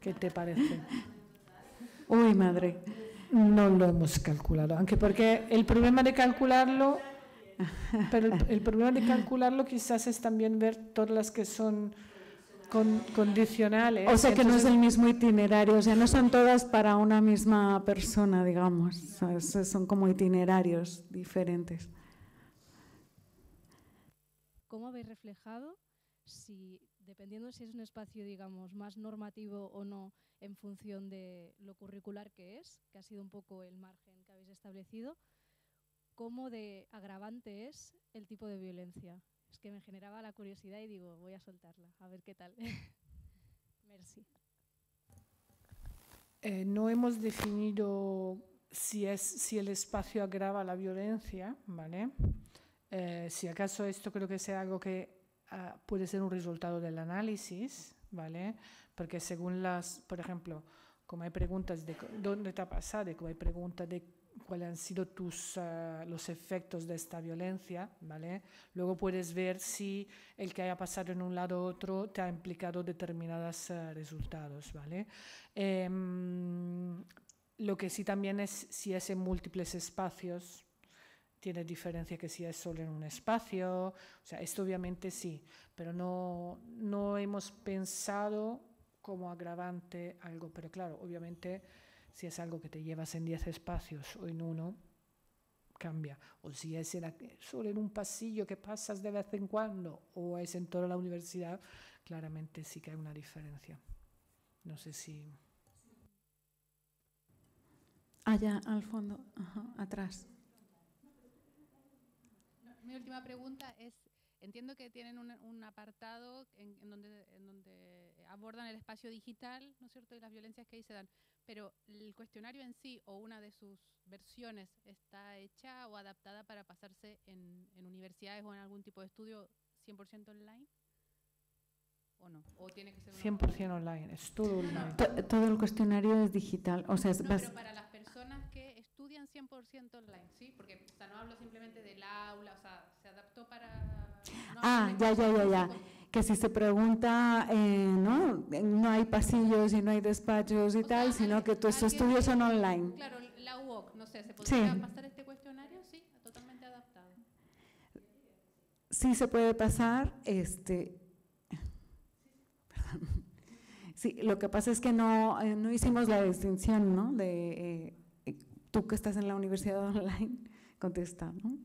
¿Qué te parece? Uy, madre. No lo hemos calculado, aunque porque el problema de calcularlo, pero el problema de calcularlo quizás es también ver todas las que son condicionales. O sea, que entonces, no es el mismo itinerario, o sea, no son todas para una misma persona, digamos, son como itinerarios diferentes. ¿Cómo habéis reflejado si, dependiendo si es un espacio, digamos, más normativo o no, en función de lo curricular que ha sido un poco el margen que habéis establecido, cómo de agravante es el tipo de violencia? Es que me generaba la curiosidad y digo, voy a soltarla, a ver qué tal. Merci. No hemos definido si el espacio agrava la violencia, ¿vale? Si acaso esto creo que sea algo que puede ser un resultado del análisis, ¿vale? Porque según por ejemplo, como hay preguntas de dónde te ha pasado, como hay preguntas de cuáles han sido los efectos de esta violencia, ¿vale? Luego puedes ver si el que haya pasado en un lado u otro te ha implicado determinados resultados, ¿vale? Lo que sí también es si es en múltiples espacios, tiene diferencia que si es solo en un espacio, o sea, esto obviamente sí, pero no hemos pensado como agravante algo, pero claro, obviamente si es algo que te llevas en 10 espacios o en uno, cambia. O si es solo en un pasillo que pasas de vez en cuando o es en toda la universidad, claramente sí que hay una diferencia. No sé si... Allá al fondo, ajá, atrás. Mi última pregunta es entiendo que tienen un apartado en donde abordan el espacio digital, ¿no es cierto?, y las violencias que ahí se dan, pero el cuestionario en sí o una de sus versiones está hecha o adaptada para pasarse en universidades o en algún tipo de estudio 100% online. ¿O no? ¿O tiene que ser 100% online, es todo online. Todo el cuestionario es digital. O sea, pero para las personas que estudian 100% online, ¿sí? Porque o sea, no hablo simplemente del aula, o sea, se adaptó para... ya. Que si se pregunta, no hay pasillos y no hay despachos y tal, sino que tus estudios son online. Claro, la UOC, no sé, ¿se podría pasar este cuestionario? Sí, totalmente adaptado. Sí se puede pasar, Sí, lo que pasa es que no hicimos la distinción, ¿no? De tú que estás en la universidad online, contesta, ¿no?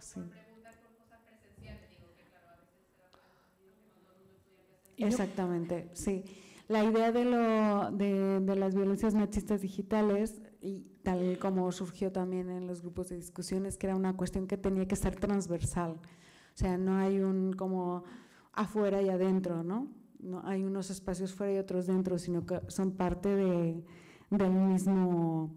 Sí. Por preguntar por cosas presenciales, digo que claro, a veces se da por entendido que no todo el mundo estudia presencial. Exactamente, sí. La idea de las violencias machistas digitales, y tal como surgió también en los grupos de discusiones, que era una cuestión que tenía que ser transversal. O sea, no hay un como afuera y adentro, ¿no? No hay unos espacios fuera y otros dentro, sino que son parte del mismo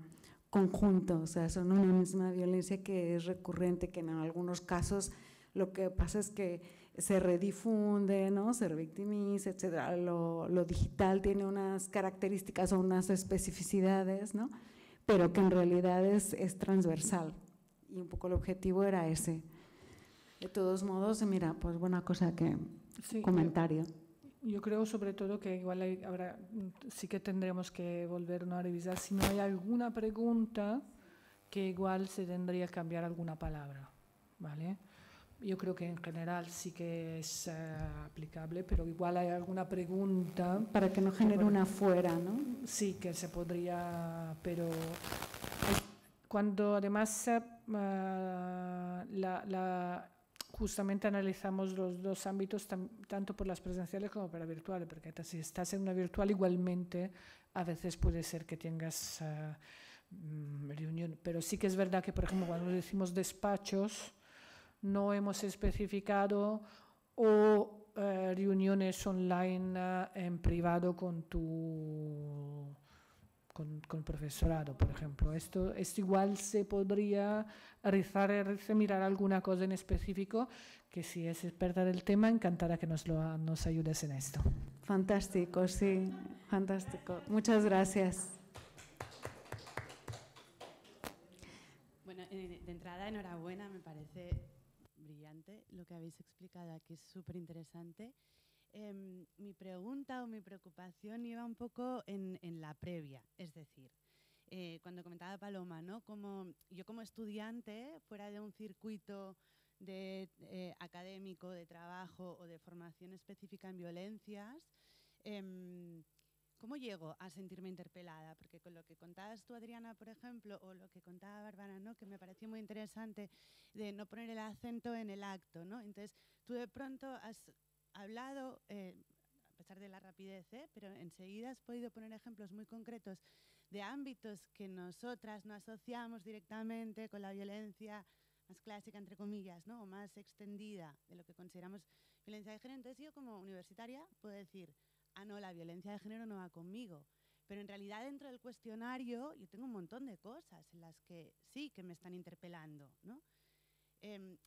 conjunto, o sea, son una misma violencia que es recurrente, que en algunos casos lo que pasa es que se redifunde, ¿no? Se revictimiza, etcétera. Lo digital tiene unas características o unas especificidades, ¿no? Pero que en realidad es transversal, y un poco el objetivo era ese. De todos modos, mira, pues buena cosa que sí, comentario. Yo creo sobre todo que igual ahora sí que tendremos que volver a revisar si no hay alguna pregunta que igual se tendría que cambiar alguna palabra, ¿vale? Yo creo que en general sí que es aplicable, pero igual hay alguna pregunta. Para que no genere una fuera, ¿no? Sí, que se podría, pero cuando además justamente analizamos los dos ámbitos, tanto por las presenciales como por las virtuales, porque si estás en una virtual igualmente a veces puede ser que tengas reunión, pero sí que es verdad que, por ejemplo, cuando decimos despachos, no hemos especificado o reuniones online en privado con el profesorado, por ejemplo. Esto igual se podría mirar alguna cosa en específico, que si es experta del tema, encantada que nos ayudes en esto. Fantástico, sí, fantástico. Muchas gracias. Bueno, de entrada, enhorabuena, me parece brillante lo que habéis explicado aquí, es súper interesante. Mi pregunta o mi preocupación iba un poco en la previa, es decir, cuando comentaba Paloma, ¿no? Yo como estudiante, fuera de un circuito académico, de trabajo o de formación específica en violencias, ¿cómo llego a sentirme interpelada? Porque con lo que contabas tú, Adriana, por ejemplo, o lo que contaba Bárbara, ¿no? Que me pareció muy interesante, de no poner el acento en el acto, ¿no? Entonces, tú de pronto has hablado, a pesar de la rapidez, pero enseguida has podido poner ejemplos muy concretos de ámbitos que nosotras no asociamos directamente con la violencia más clásica, entre comillas, ¿no? O más extendida de lo que consideramos violencia de género. Entonces yo como universitaria puedo decir, no, la violencia de género no va conmigo. Pero en realidad dentro del cuestionario yo tengo un montón de cosas en las que sí que me están interpelando, ¿no?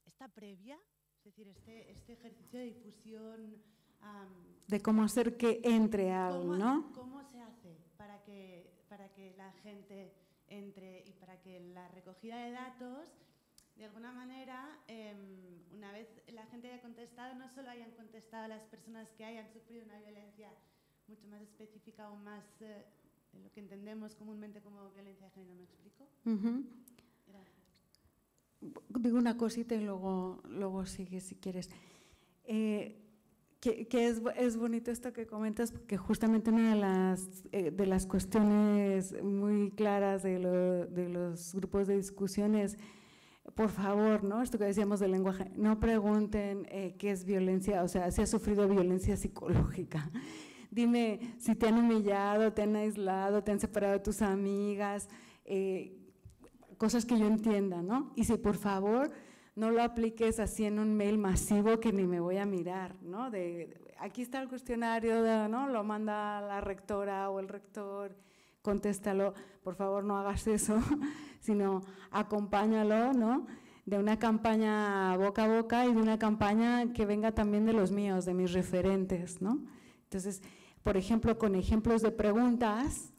Esta previa, es decir, este ejercicio de difusión… de cómo hacer que entre algo, ¿no? ¿Cómo se hace para que la gente entre y para que la recogida de datos, de alguna manera, una vez la gente haya contestado, no solo hayan contestado a las personas que hayan sufrido una violencia mucho más específica o más lo que entendemos comúnmente como violencia de género, ¿me explico? Digo una cosita y luego sigue si quieres. Que es bonito esto que comentas, porque justamente una de las cuestiones muy claras de los grupos de discusiones, por favor, ¿no? Esto que decíamos del lenguaje, no pregunten qué es violencia, o sea, si has sufrido violencia psicológica. Dime si te han humillado, te han aislado, te han separado de tus amigas, cosas que yo entienda, ¿no? Y si por favor no lo apliques así en un mail masivo que ni me voy a mirar, ¿no? Aquí está el cuestionario, ¿no? Lo manda la rectora o el rector, contéstalo, por favor no hagas eso, sino acompáñalo, ¿no? De una campaña boca a boca y de una campaña que venga también de los míos, de mis referentes, ¿no? Entonces, por ejemplo, con ejemplos de preguntas,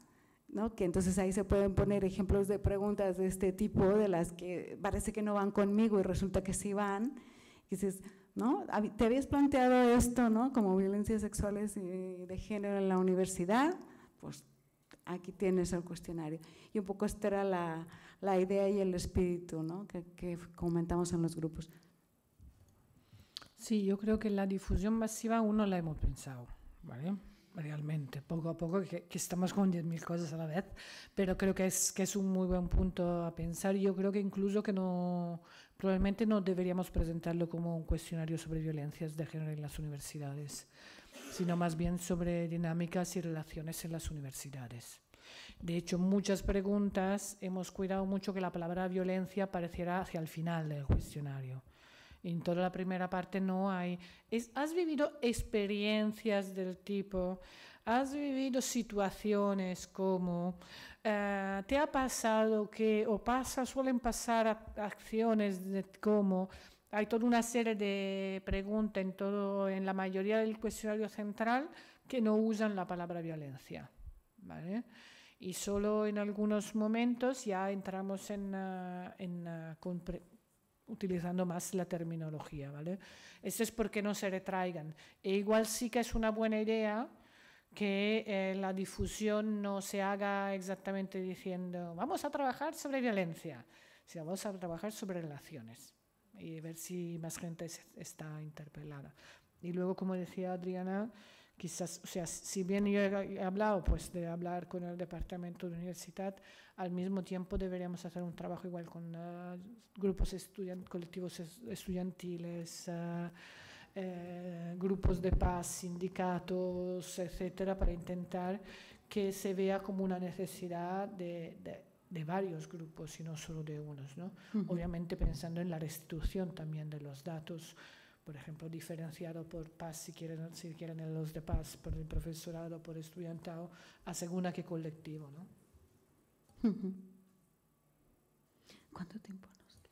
¿no? Que entonces ahí se pueden poner ejemplos de preguntas de este tipo, de las que parece que no van conmigo y resulta que sí van. Y dices, ¿no? ¿Te habías planteado esto, ¿no? Como violencias sexuales y de género en la universidad? Pues aquí tienes el cuestionario. Y un poco esta era la idea y el espíritu, ¿no? que comentamos en los grupos. Sí, yo creo que la difusión masiva aún no la hemos pensado, ¿vale? Realmente, poco a poco, que estamos con 10.000 cosas a la vez, pero creo que es un muy buen punto a pensar. Yo creo que incluso que probablemente no deberíamos presentarlo como un cuestionario sobre violencias de género en las universidades, sino más bien sobre dinámicas y relaciones en las universidades. De hecho, muchas preguntas hemos cuidado mucho que la palabra violencia apareciera hacia el final del cuestionario. En toda la primera parte no hay. ¿Has vivido experiencias del tipo? ¿Has vivido situaciones como? ¿Te ha pasado que, suelen pasar acciones de cómo? Hay toda una serie de preguntas en la mayoría del cuestionario central que no usan la palabra violencia, ¿vale? Y solo en algunos momentos ya entramos utilizando más la terminología, ¿vale? Eso es porque no se retraigan. E igual sí que es una buena idea que la difusión no se haga exactamente diciendo vamos a trabajar sobre violencia, sino vamos a trabajar sobre relaciones y ver si más gente está interpelada. Y luego, como decía Adriana, quizás, o sea, si bien yo he hablado pues de hablar con el departamento de universidad, al mismo tiempo deberíamos hacer un trabajo igual con grupos colectivos estudiantiles, grupos de paz, sindicatos, etcétera, para intentar que se vea como una necesidad de varios grupos y no solo de unos, ¿no? Obviamente pensando en la restitución también de los datos, por ejemplo, diferenciado por paz, si quieren en los de paz, por el profesorado, por estudiantado, a según a qué colectivo, ¿no? ¿Cuánto tiempo nos queda?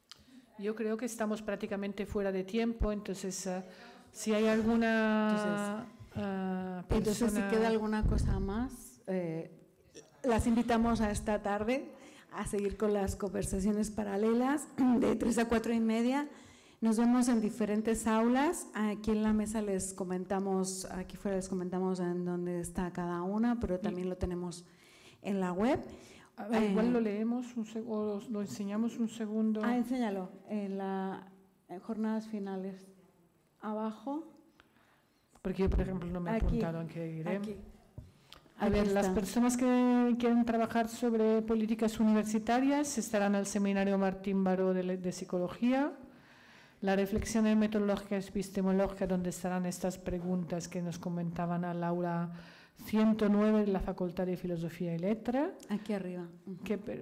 Yo creo que estamos prácticamente fuera de tiempo, entonces si hay alguna entonces si queda alguna cosa más, las invitamos a esta tarde a seguir con las conversaciones paralelas de 3 a 4 y media. Nos vemos en diferentes aulas. Aquí en la mesa les comentamos, aquí fuera les comentamos en dónde está cada una, pero también lo tenemos en la web. Igual lo leemos o lo enseñamos un segundo. Enséñalo, en jornadas finales. Abajo. Porque yo, por ejemplo, no me he apuntado en qué iré. Aquí. A ver, las personas que quieren trabajar sobre políticas universitarias estarán al seminario Martín Baró de Psicología. La reflexión metodológica epistemológica, donde estarán estas preguntas que nos comentaban al aula 109 de la Facultad de Filosofía y Letra. Aquí arriba.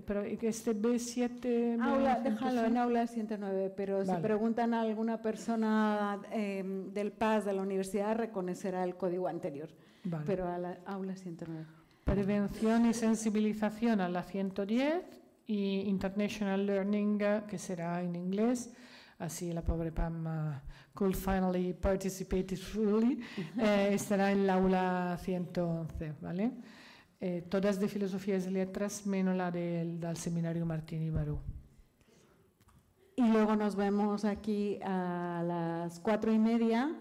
Pero este B7... Déjalo en aula 109, pero vale. Si preguntan a alguna persona del PAS de la universidad, reconocerá el código anterior, vale. Pero a la aula 109. Prevención y sensibilización a la 110 y International Learning, que será en inglés. Así la pobre Pam could finally participate fully, estará en la aula 111, ¿vale? Todas de filosofías y letras, menos la del seminario Martín y Baró. Y luego nos vemos aquí a las 4:30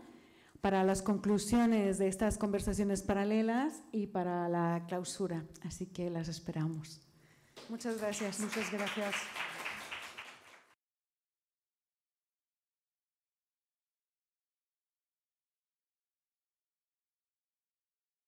para las conclusiones de estas conversaciones paralelas y para la clausura. Así que las esperamos. Muchas gracias. Muchas gracias.